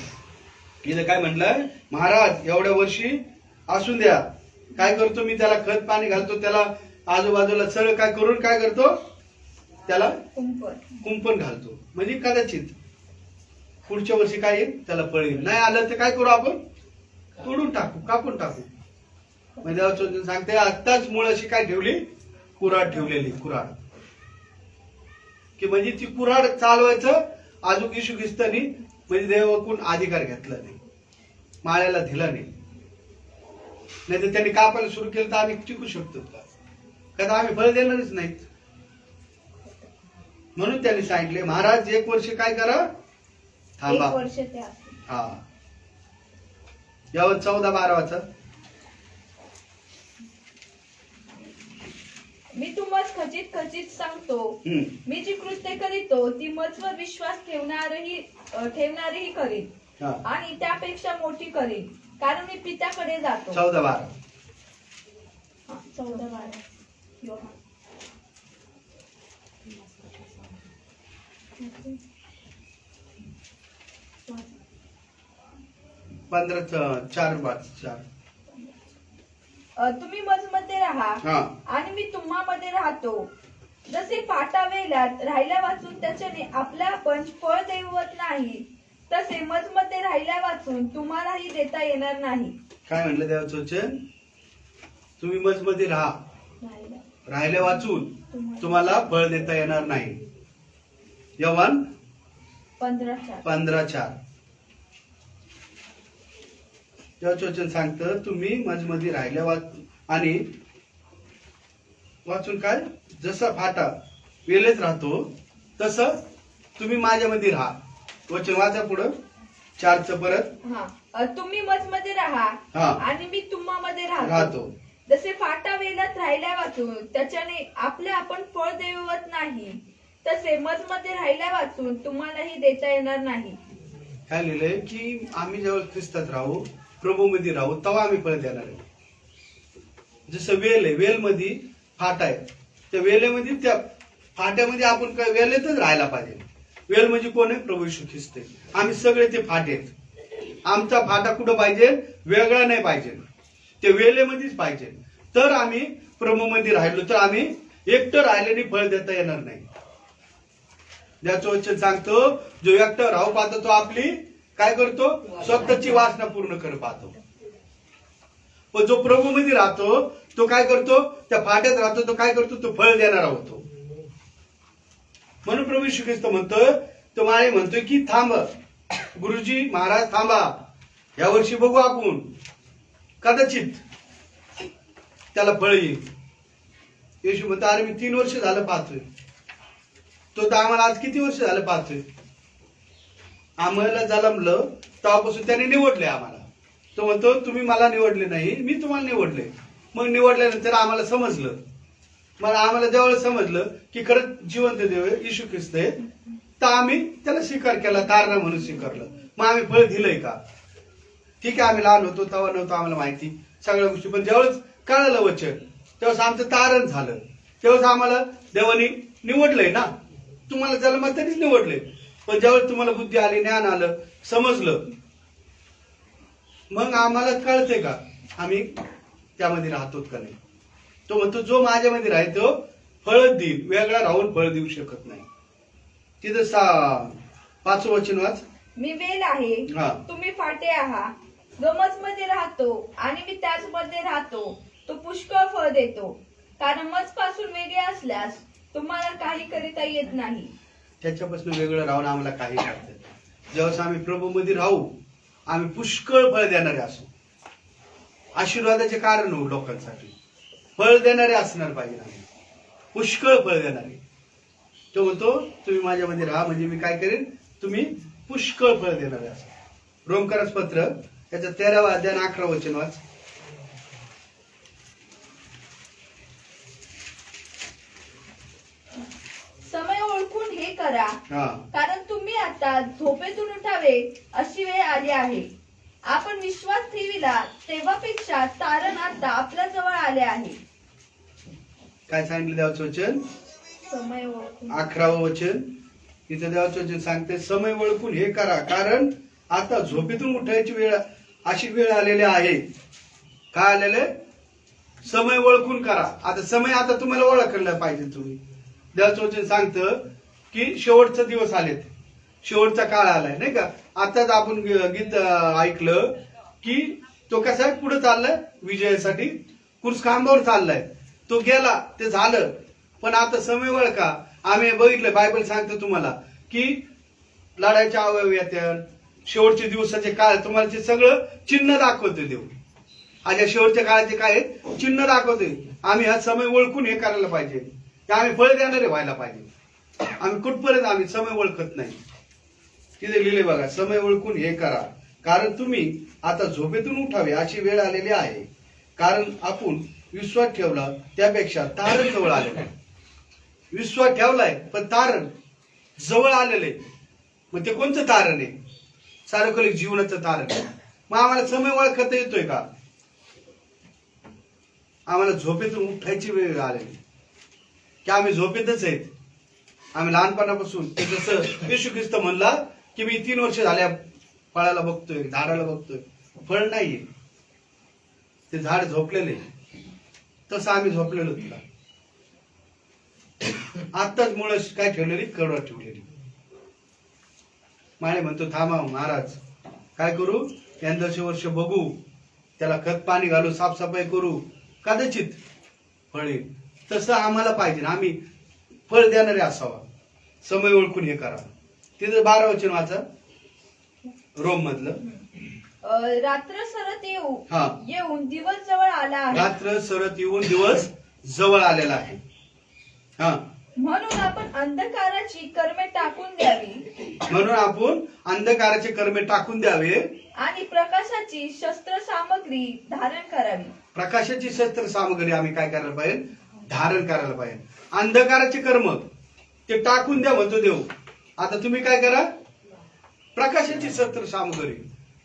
इथं काय म्हणलंय? महाराज एवढ्या वर्षी असून द्या. काय करतो मी? त्याला खत पाणी घालतो, त्याला आजूबाजूला सरळ काय करून काय करतो? त्याला कुंपण घालतो. म्हणजे कदाचित पुढच्या वर्षी काय येईल? त्याला फळ येईल. नाही आलं तर काय करू आपण? तोडून टाकू, कापून टाकू. म्हणजे देवाचं सांगते आत्ताच मुळ अशी काय ठेवली? कुऱ्हाड ठेवलेली. कुऱ्हाड की म्हणजे ती कुऱ्हाड चालवायचं अजून येशू ख्रिस्तानी म्हणजे देवाकडून अधिकार घेतला नाही, माळ्याला दिला नाही. नाही तर त्यांनी कापायला सुरू केलं तर आम्ही टिकू शकतो का? कारण आम्ही फळ देणारच नाहीत. म्हणून त्यांनी सांगितले, महाराज 1 वर्ष काय करा? थांबा. 1 वर्ष ते असू. हा यावर 14-12 वाचा. मी तुम्हाला खचित खचित सांगतो, मी जी कृत्य करीतो ती मजवर विश्वास ठेवणारीही करीन, हा. आणि त्यापेक्षा मोठी करीन, कारण मी पित्याकडे जातो. 14-12 14-12 योहान. 15:4 तुम्ही मजमध्ये राहा हा. आणि मी तुम्हामध्ये राहतो. जसे पाटा वेलात राहिल्या वाचून त्याच्याने आपल्या आपण फळ देवत नाही, तसे मजमध्ये राहिल्या वाचून तुम्हालाही देता येणार नाही. काय म्हणलं देवाचं वचन? तुम्ही मजमध्ये राहा, राहिल्या वाचून तुम्हाला फळ देता येणार नाही. योहान 15:4 देवाचं वचन सांगतं तुम्ही मजमध्ये राहिल्या आणि वाचून काय? जसा फाटा वेलेत राहतो तसं तुम्ही माझ्यामध्ये राहा. वचन वाचा पुढं 4चं परत. तुम्ही मजमध्ये राहा हा. आणि मी तुम्हामध्ये राहतो. जसे फाटा वेलात राहिल्या वाचून त्याच्याने आपले आपण फळ देवत नाही, तसे मजमध्ये राहिल्या वाचून तुम्हालाही देता येणार नाही. काय लिहिलंय की आम्ही जेव्हा ख्रिस्तात राहू, प्रभूमध्ये राहू, तेव्हा आम्ही फळ देणार आहे. जसं वेल आहे, वेलमध्ये फाटा आहे, त्या वेलेमध्ये त्या फाट्यामध्ये आपण काय वेलेतच राहायला पाहिजे. वेल म्हणजे कोण आहे? प्रभू येशू ख्रिस्त आहे. आम्ही सगळे ते फाटे आहेत. आमचा फाटा कुठं पाहिजे? वेगळा नाही पाहिजे, ते वेलेमध्येच पाहिजे. तर आम्ही प्रभूमध्ये राहिलो तर आम्ही एकटं राहिल्याने फळ देता येणार नाही. ज्याचं वचन सांगतो जो एकटं राहू पाहतो तो आपली काय करतो स्वतःची वासना पूर्ण कर पाहतो. पण जो प्रभू मध्ये राहतो तो काय करतो त्या फाट्यात राहतो तो काय करतो तो फळ देणारा होतो. म्हणून प्रभू येशू ख्रिस्त म्हणतोय तो माळे म्हणतोय की थांब गुरुजी महाराज थांबा या वर्षी बघू आपण कदाचित त्याला फळ येईल. येशू म्हणतो अरे मी 3 वर्ष झालं पाहतोय. तो तर आम्हाला आज किती वर्ष झालं पाहतोय. आम्हाला जन्मलं तेव्हापासून त्याने निवडले आम्हाला. तो म्हणतो तुम्ही मला निवडले नाही मी तुम्हाला निवडले. मग निवडल्यानंतर आम्हाला समजलं. मग आम्हाला ज्यावेळेस समजलं की खरंच जिवंत देव येशू ख्रिस्त आहे तर आम्ही त्याला स्वीकार केला तारणा म्हणून स्वीकारलं. मग आम्ही फळ दिलंय का. ठीक आहे आम्ही लहान होतो तेव्हा नव्हतं आम्हाला माहिती सगळ्या गोष्टी. पण ज्यावेळेस कळलं वचन तेव्हाच आमचं तारण झालं. तेव्हाच आम्हाला देवानी निवडलंय ना. तुम्हाला जन्मात तरीच निवडले. पण ज्यावेळेस तुम्हाला बुद्धी आली ज्ञान आलं समजलं मग आम्हाला कळतंय का आम्ही त्यामध्ये राहतो का नाही. तो म्हणतो जो माझ्यामध्ये राहतो फळ देईल वेगळा राहून फळ देऊ शकत नाही. तिथं 5 वचन वाच. मी वेल आहे हा. तुम्ही फाटे आहात. जो मध्ये राहतो आणि मी त्याच मध्ये राहतो तो पुष्कळ फळ देतो. कारण मज पासून वेगळे असल्यास तुम्हाला काही करिता येत नाही. त्याच्यापासून वेगळं राहून आम्हाला काही करता येत नाही. जेव्हा आम्ही प्रभू मध्ये राहू आम्ही पुष्कळ फळ देणारे असू. आशीर्वादाचे कारण होऊ लोकांसाठी. फळ देणारे असणार पाहिजे आम्ही पुष्कळ फळ देणारे. तो म्हणतो तुम्ही माझ्यामध्ये राहा म्हणजे मी काय करेन तुम्ही पुष्कळ फळ देणारे असा. रोमकरास पत्र त्याच्या 13वा अध्याय 11 वचन वाच. समय ओळखून हे करा हा कारण तुम्ही आता झोपेतून उठावे अशी वेळ आली आहे. आपण विश्वास ठेविला तेव्हापेक्षा तारण आता आपल्या जवळ आले आहे. काय सांगितलं देवाचं वचन समय ओळखून 11वं वचन. इथं देवाचं वचन सांगते समय ओळखून हे करा कारण आता झोपेतून उठायची वेळ अशी वेळ आलेली आहे. काय आलेले समय ओळखून करा. आता समय आता तुम्हाला ओळखला पाहिजे. तुम्ही देवाचं वचन सांगतं की शेवटचा दिवस आलेत शेवटचा काळ आलाय नाही का. आताच आपण गीत ऐकलं की तो कसा पुढे चाललाय विजयासाठी कुर्स खांबावर चाललाय. तो गेला ते झालं पण आता समय ओळखा. आम्ही बघितलं बायबल सांगतं तुम्हाला की लढायच्या अवयव येत्या शेवटचे दिवसाचे काळ तुम्हाला ते सगळं चिन्ह दाखवतोय देव. आज या शेवटच्या काळाचे काय चिन्ह दाखवतोय. आम्ही हा समय ओळखून हे करायला पाहिजे. आम्ही फळ देणारे व्हायला पाहिजे. आम्ही कुठपर्यंत आम्ही समय ओळखत नाही. तिथे लिहिले बघा समय ओळखून हे करा कारण तुम्ही आता झोपेतून उठावे अशी वेळ आलेली आहे. कारण आपण विश्वास ठेवला त्यापेक्षा तारण जवळ आलेलं आहे. विश्वास ठेवलाय पण तारण जवळ आलेलं आहे. मग ते कोणतं तारण आहे सार्वकालिक जीवनाचं तारण. मग आम्हाला समय ओळखता येतोय का. आम्हाला झोपेतून उठायची वेळ आलेली की आम्ही झोपेतच आहेत. आम्ही लहानपणापासून ते जसं येशू ख्रिस्त म्हणला की मी 3 वर्ष झाल्या फळाला बघतोय झाडाला बघतोय फळ नाहीये ते झाड झोपलेले. तसं आम्ही झोपलेलो तुला. आत्ताच मुळे काय ठेवलेली कडवा ठेवलेली. माळे म्हणतो थांबा महाराज काय करू यंदाचे वर्ष बघू त्याला खत पाणी घालू साफसफाई करू कदाचित फळ येईल. तसं आम्हाला पाहिजे आम्ही फळ देणारे असावा. समय ओळखून हे करा. तिथं 12 वचन वाचा रोम मधलं. रात्र सरत हा. येऊन दिवस जवळ आला आहे. रात्र सरत येऊन दिवस जवळ आलेला आहे. हा म्हणून आपण अंधकाराची कर्मे टाकून द्यावी. म्हणून आपण अंधकाराचे कर्मे टाकून द्यावे आणि प्रकाशाची शस्त्र सामग्री धारण करावी. प्रकाशाची शस्त्र सामग्री आम्ही काय करायला पाहिजे धारण करायला पाहिजे. अंधकाराचे कर्म ते टाकून द्या म्हणतो देव. आता तुम्ही काय करा प्रकाशाची शस्त्र सामग्री.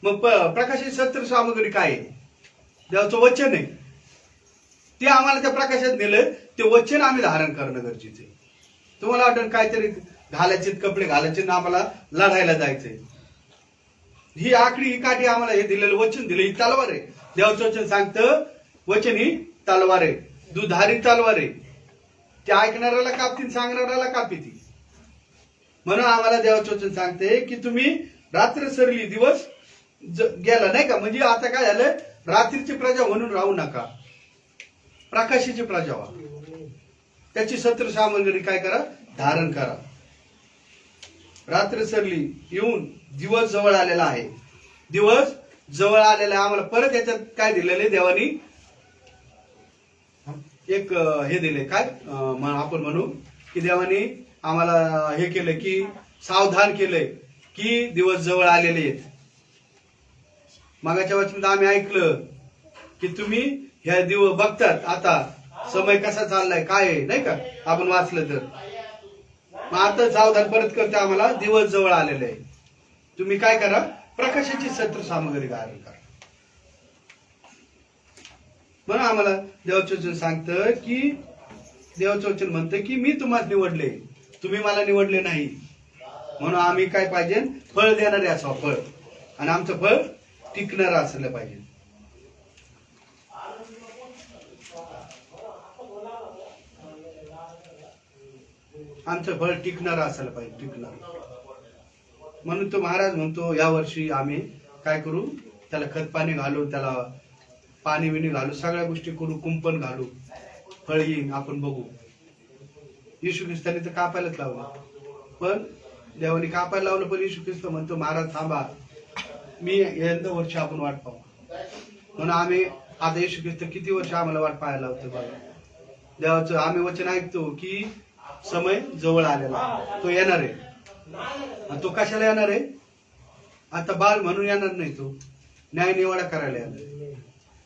मग प्रकाशाची शस्त्र सामग्री काय आहे देवाचं वचन आहे. ते आम्हाला त्या प्रकाशात नेलं ते वचन आम्ही धारण करणं गरजेचं आहे. तुम्हाला वाटतं काहीतरी घालायचे कपडे घालायचे ना आम्हाला लढायला जायचंय. ही आकडी ही काठी आम्हाला हे दिलेलं वचन दिलं ही तलवार आहे. देवाचं वचन सांगतं वचन ही तलवार आहे दुधारी तलवार आहे. ते ऐकणाऱ्याला कापतील, सांगणाऱ्याला कापतील. म्हणून आम्हाला देवाचं वचन सांगते की तुम्ही रात्र सरली दिवस गेला नाही का. म्हणजे आता काय झालं, रात्रीची प्रजा म्हणून राहू नका, प्रकाशाची प्रजा व्हा. त्याची सत्र सामग्री काय करा, धारण करा. रात्र सरली येऊन दिवस जवळ आलेला आहे. दिवस जवळ आलेला आहे. आम्हाला परत याच्यात काय दिलेलं आहे देवानी, एक हे दिले काय आपण म्हणू की देवानी आम्हाला हे केलं की सावधान केलंय की दिवस जवळ आलेले आहेत. मागाच्या वचनात आम्ही ऐकलं की तुम्ही ह्या दिवस बघतात आता समय कसा चाललाय काय आहे, नाही का, आपण वाचलं तर. मग आता सावधान परत करते आम्हाला दिवस जवळ आलेले आहे. तुम्ही काय करा, प्रकाशाची सत्र सामग्री धारण करा. म्हणून आम्हाला देवाचं वचन सांगतं की देवाचं वचन म्हणतं की मी तुम्हाला निवडले, तुम्ही मला निवडले नाही. म्हणून आम्ही काय पाहिजे, फळ देणारे असावं, फळ. आणि आमचं फळ टिकणारं असलं पाहिजे. आमचं फळ टिकणारं असायला पाहिजे, टिकणार. म्हणून तो महाराज म्हणतो या वर्षी आम्ही काय करू, त्याला खत पाणी घालू, त्याला पाणी बिणी घालू, सगळ्या गोष्टी करू, कुंपण घालू, फळ येईन आपण बघू. येशू ख्रिस्ताने तर कापायलाच लावलं, पण देवाने कापायला लावलं, पण येशू ख्रिस्त म्हणतो महाराज थांबा, मी यंदा वर्ष आपण वाट पाहू. म्हणून आम्ही आता येशू ख्रिस्त किती वर्ष आम्हाला वाट पाहायला लावतो बघा. देवाचं आम्ही वचन ऐकतो की समय जवळ आलेला, तो येणार आहे. तो कशाला येणार आहे, आता बाळ म्हणून येणार नाही, तो न्याय निवाडा करायला येणार.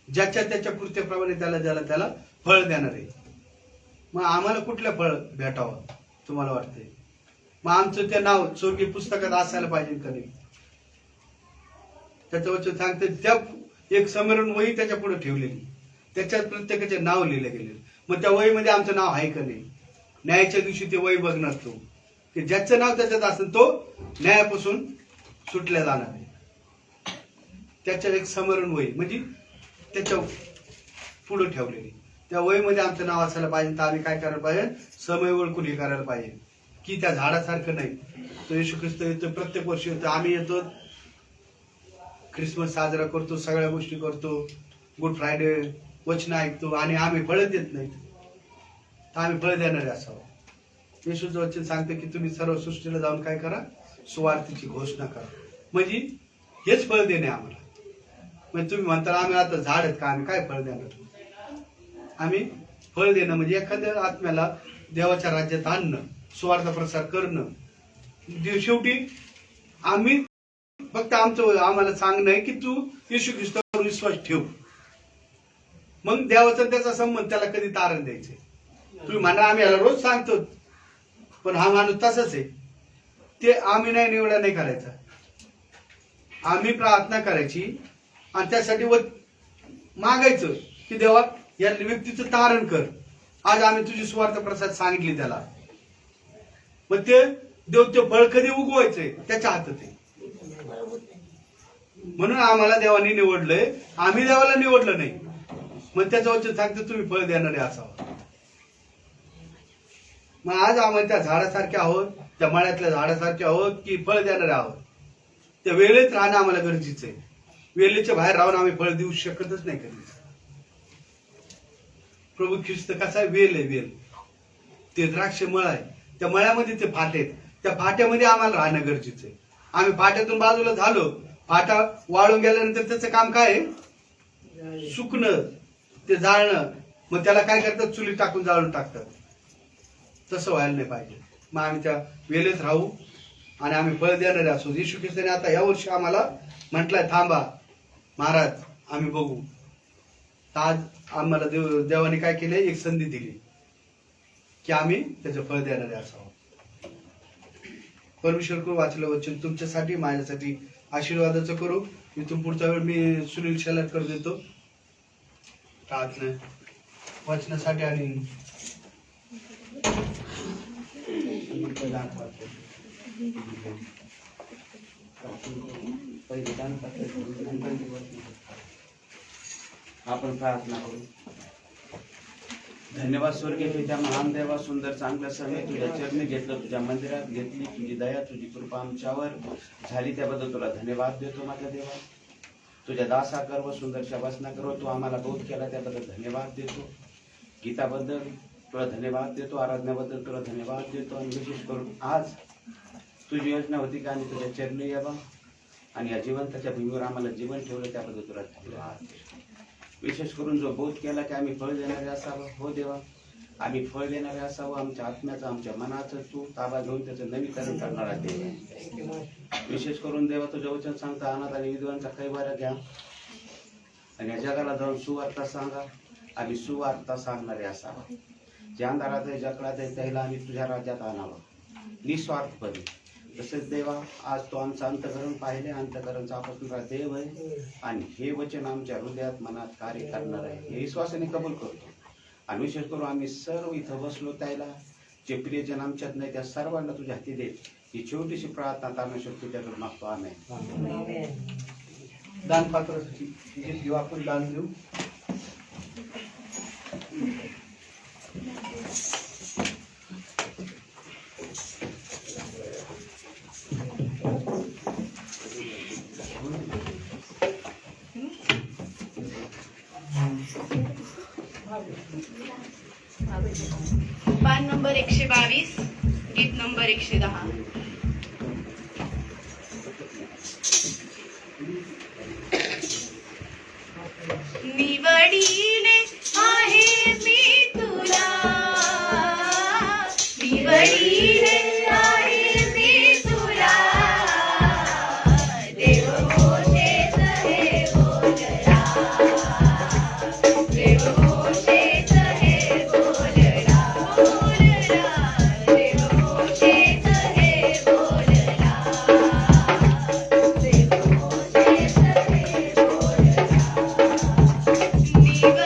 ज्याच्या त्याच्या कृत्याप्रमाणे त्याला फळ देणार आहे. मग आम्हाला कुठलं फळ भेटावं तुम्हाला वाटतंय? मग आमचं ते नाव स्वर्गीय पुस्तकात असायला पाहिजे का नाही? त्याचं वचन सांगतं त्या एक स्मरण वही त्याच्या पुढे ठेवलेली, त्याच्यात प्रत्येकाचे नाव लिहिले गेले. मग त्या वहीमध्ये आमचं नाव आहे का नाही? न्यायाच्या दिवशी ते वही बघणार तो, की ज्याचं नाव त्याच्यात असेल तो न्यायापासून सुटल्या जाणार आहे. त्याच्यात एक स्मरण वही म्हणजे त्याच्या पुढे ठेवलेली, त्या वहीमध्ये आमचं नाव असायला पाहिजे. तर आम्ही काय करायला पाहिजे, समय ओळखून हे करायला पाहिजे की त्या झाडासारखं नाही. तो येशू ख्रिस्त येतो, प्रत्येक वर्षी येतो, आम्ही येतो, ख्रिसमस साजरा करतो, सगळ्या गोष्टी करतो, गुड फ्रायडे वचन ऐकतो, आणि आम्ही फळ देत नाही. तर आम्ही फळ देणारे असावं. येशूचं वचन सांगतं की तुम्ही सर्व सृष्टीला जाऊन काय करा, सुवार्तेची घोषणा करा. म्हणजे हेच फळ देणे आम्हाला. म्हणजे तुम्ही म्हणता आम्ही आता झाड आहेत का, आम्ही काय फळ देणार? आम्ही फळ देणं म्हणजे एखाद्या आत्म्याला देवाच्या राज्यात आणणं, सुवार्थ प्रसार करणं. शेवटी आम्ही फक्त आम्हाला सांगणं आहे की तू येशू ख्रिस्तावर विश्वास ठेव. मग देवाचा त्याचा संबंध त्याला कधी तारण द्यायचे. तुम्ही म्हणा आम्ही याला रोज सांगतो, पण हा माणूस तसाच आहे, ते आम्ही नाही निवडा नाही करायचा. आम्ही प्रार्थना करायची आणि त्यासाठी मागायचं की देवा या व्यक्तीचं तारण कर. आज आम्ही तुझी सुवार्थ प्रसाद सांगितली त्याला, मग ते देव ते फळ कधी उगवायचंय त्याच्या हातात आहे. म्हणून आम्हाला देवाने निवडलंय, आम्ही देवाला निवडलं नाही. मग त्याचं वचन सांगतं तुम्ही फळ देणारे असावं. मग आज आम्हाला त्या झाडासारखे आहोत, त्या मळ्यातल्या झाडासारखे आहोत की फळ देणारे आहोत. त्या वेळेत राहणं आम्हाला गरजेचं आहे. वेळेच्या बाहेर राहून आम्ही फळ देऊ शकतच नाही कधी. प्रभू ख्रिस्त कसा आहे, वेल आहे, वेल. ते द्राक्ष मळ आहे, त्या मळ्यामध्ये ते फाटे आहेत, त्या फाट्यामध्ये आम्हाला राहणं गरजेचं आहे. आम्ही फाट्यातून बाजूला झालो, फाटा वाळून गेल्यानंतर त्याचं काम काय आहे, सुकणं, ते जाळणं. मग त्याला काय करतात, चुली टाकून जाळून टाकतात. तसं व्हायला नाही पाहिजे. मग आम्ही त्या वेळेत राहू आणि आम्ही फळ देणारे असू. येशू ख्रिस्ताने आता या वर्षी आम्हाला म्हटलंय थांबा महाराज आम्ही बघू. आज आम्हाला देवाने काय केलंय, एक संधी दिली की आम्ही त्याचं फळ देणारे असावं. परमेश्वर करू वाचलं वचन तुमच्यासाठी माझ्यासाठी आशीर्वादाचं करू. इथून पुढचा वेळ मी सुनील शेलारकर देतो वाचनासाठी आणि आपण प्रार्थना करू. धन्यवाद स्वर्गीय पित्या महान देवा, सुंदर चांगलं समय तुझ्या चरणी घेतलं, तुझ्या मंदिरात घेतली, तुझी दया तुझी कृपा आमच्यावर झाली त्याबद्दल तुला धन्यवाद देतो माझ्या देवा. तुझ्या दासा कर्व सुंदरशा वासना कर्व तू आम्हाला बोध केला त्याबद्दल धन्यवाद देतो. गीताबद्दल तुला धन्यवाद देतो, आराधनाबद्दल तुला धन्यवाद देतो. आणि विशेष करून आज तुझी योजना होती का आणि तुझ्या चरणी यावा आणि या जिवंताच्या भूमीवर आम्हाला जीवन ठेवलं त्याबद्दल तुला धन्यवाद. विशेष करून जो बोध केला की आम्ही फळ देणारे असावं, हो देवा आम्ही फळ देणारे असावं. आमच्या आत्म्याचं आमच्या मनाचं तू ताबा घेऊन त्याचं नवीकरण करणारा देव. विशेष करून देवा तुझं वचन सांगता अनाथ आणि विधवांचा कैवारा घ्या आणि या जगाला जाऊन सुवार्ता सांगा. आम्ही सुवार्ता सांगणारे असावा. ज्या अंधारात आहे जगलात आहे त्याला आम्ही तुझ्या राज्यात आणावं निस्वार्थपणे. तसेच देवा आज तो आमचं अंतकरण पाहिले, अंतकरणचा आपला देव आहे आणि हे वचन आमच्या हृदयात मनात कार्य करणार आहे हे विश्वासाने कबूल करतो. आणि विशेष करून आम्ही सर्व इथं बसलो त्याला जे प्रियजन आमच्यात नाही त्या सर्वांना तुझ्या हाती दे. ही छोटीशी प्रार्थना तारणाश्वर तुझ्याकडे मागतो आम्ही. दान पात्र घेऊ आपण दान देऊ. पान नंबर 122, गीत नंबर 110. निवडीने आहे मी तुला, निवडीने आहे मी तुला, देव घोषेत हे बोलला, देव घोषेत हे बोलला, बोलला, देव घोषेत हे बोलला, देव घोषेत हे बोलला. निवडीने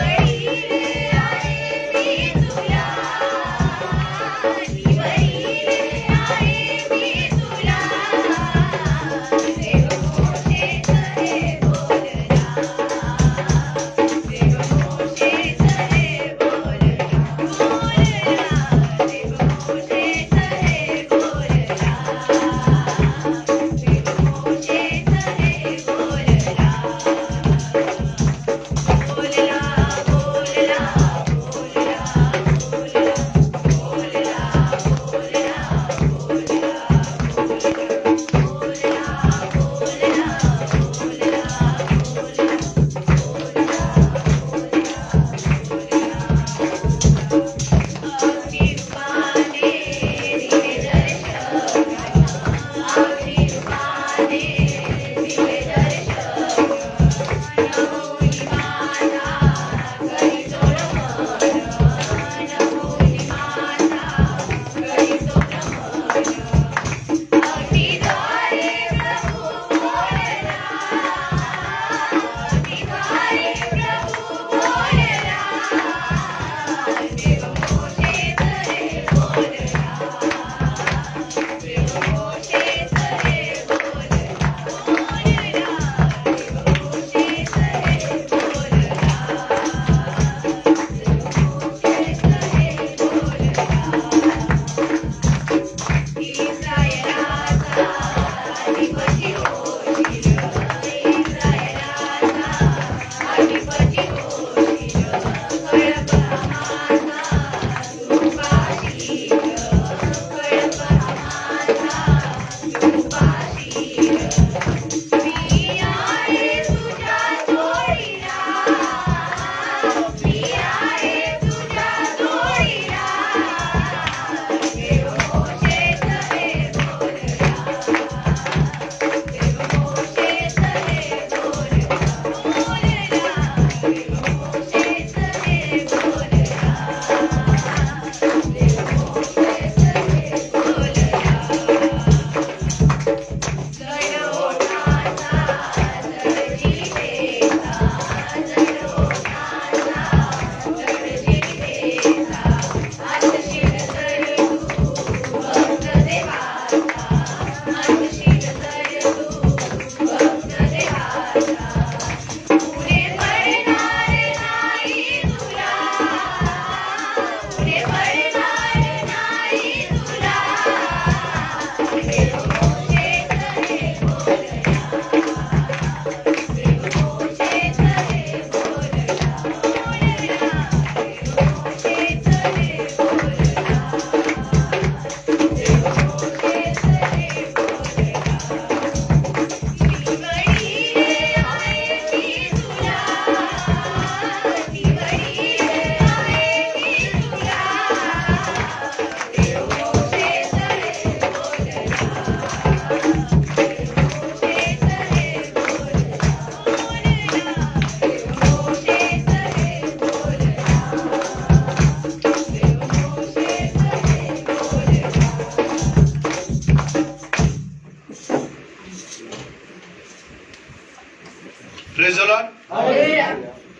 प्रेज द लॉर्ड.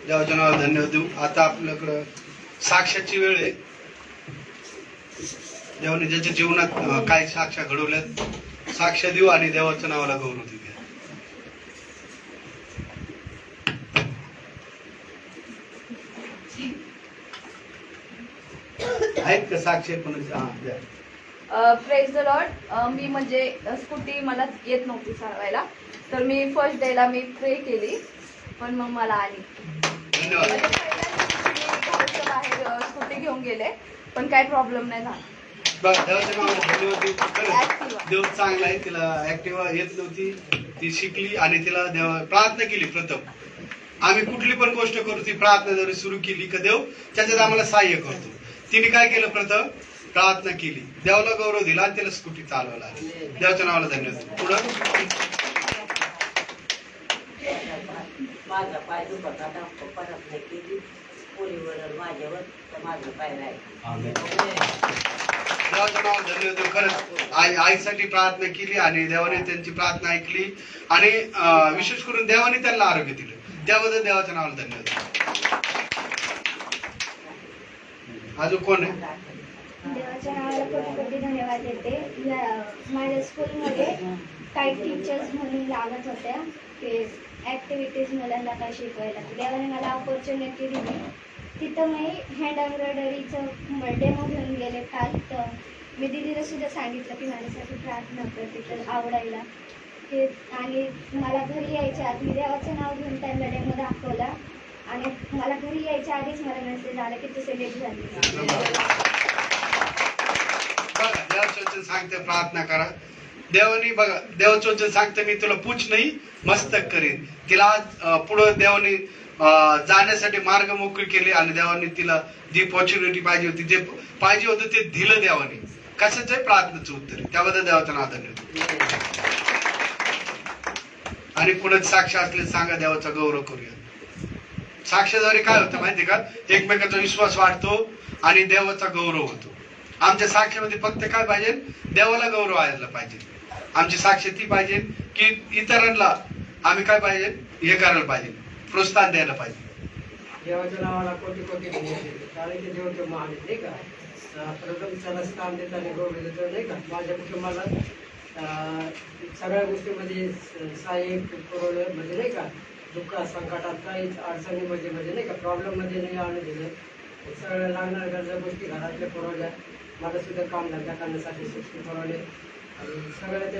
देवाच्या नावाला धन्यवाद देऊ. आता आपल्याकडं साक्ष्याची वेळ आहे. देवाने ज्याच्या जीवनात काय साक्ष्या घडवल्यात साक्ष देऊ आणि देवाच्या नावाला गौरव देऊ. आहेत का साक्ष कोणाचे? Praise the Lord. मी म्हणजे स्कूटी मला येत नव्हती चालवायला, तर मी फर्स्ट डेला मी प्रे केली, पण मग मला आली. धन्यवाद. म्हणजे पहिल्या दिवशी मी बाहेर स्कूटी घेऊन गेले, पण काही प्रॉब्लेम नाही झाला. बरं, देवाच्या नावाला धन्यवाद देऊ. खरंच देव चांगला आहे. तिला ऍक्टिव्हा येत नव्हती, ती शिकली आणि तिला देव प्रार्थना केली. प्रथम आम्ही कुठली पण गोष्ट करू ती प्रार्थना जरी सुरू केली का देव त्याच्यात आम्हाला सहाय्य करतो. तिने काय केलं? प्रथम प्रार्थना केली, देवाला गौरव दिला आणि तिला स्कूटी चालवायला आली. देवाच्या नावाला धन्यवाद. पुढं माझा पाय दुखत होता, परत नाही केली पोलीवर माझ्यावर, तर माझं पाय राहील. देवाच्या नावाला धन्यवाद देऊ. खरंच आईसाठी प्रार्थना केली आणि देवाने त्यांची प्रार्थना ऐकली आणि विशेष करून देवाने त्यांना आरोग्य दिलं. त्याबद्दल देवाच्या नावाला धन्यवाद. अजून कोण आहे? देवाच्या नावाला कोटी धन्यवाद देते. माझ्या स्कूलमध्ये काही टीचर्स म्हणून लागत होत्या की ॲक्टिव्हिटीज मुलांना काय शिकवायला. देवाने मला ऑपॉर्च्युनिटी दिली. तिथं मी हँड एम्ब्रॉयडरीचं डेमो घेऊन गेले काल. तर मी दिदीला सुद्धा सांगितलं की माझ्यासाठी प्रार्थना करते तर आवडायला ते. आणि मला घरी यायच्या आधी मी देवाचं नाव घेऊन त्यांना डेमो दाखवला आणि मला घरी यायच्या आधीच मला मेसेज आला की तू सिलेक्ट झाली. बघा, देवाचं वचन सांगते प्रार्थना करा. देवानी बघा, देवाचं वचन सांगते मी तुला पूछ नाही मस्तक करीन. तिला पुढं देवाने जाण्यासाठी मार्ग मोकळी केली आणि देवाने तिला जी ऑपॉर्च्युनिटी पाहिजे होती, जे पाहिजे होतं ते दिलं देवाने. कशाचं आहे? प्रार्थनेचं उत्तर. त्याबद्दल देवाचं नाव धन्यवाद. आणि कुणाच साक्ष असले सांगा, देवाचा गौरव करूया. साक्षाद्वारे काय होतं माहिती का? एकमेकाचा विश्वास वाढतो आणि देवाचा गौरव होतो. आमच्या साक्षीमध्ये फक्त काय पाहिजे? देवाला गौरव व्हायला पाहिजे. आमची साक्ष ती पाहिजे की इतरांना आम्ही काय पाहिजे? हे करायला पाहिजे, प्रोत्साहन द्यायला पाहिजे. देवाच्या नावाला कोटी कोटी धन्यवाद. कारण की देव तो महान आहे, नाही का? प्रथम त्याला स्थान देताना गौरव देतो, नाही का? माझ्या कुटुंबाला सगळ्या गोष्टीमध्ये सहाय्य पुरवलं, म्हणजे नाही का? दुःख संकटात काहीच अडचणीमध्ये म्हणजे नाही का प्रॉब्लेममध्ये नाही आणून दिलं. सगळ्या लागणाऱ्या गरजा गोष्टी घरातल्या पुरवल्या. मला सुद्धा काम धंदा करण्यासाठी सुट्टी पुरवले आणि सगळ्या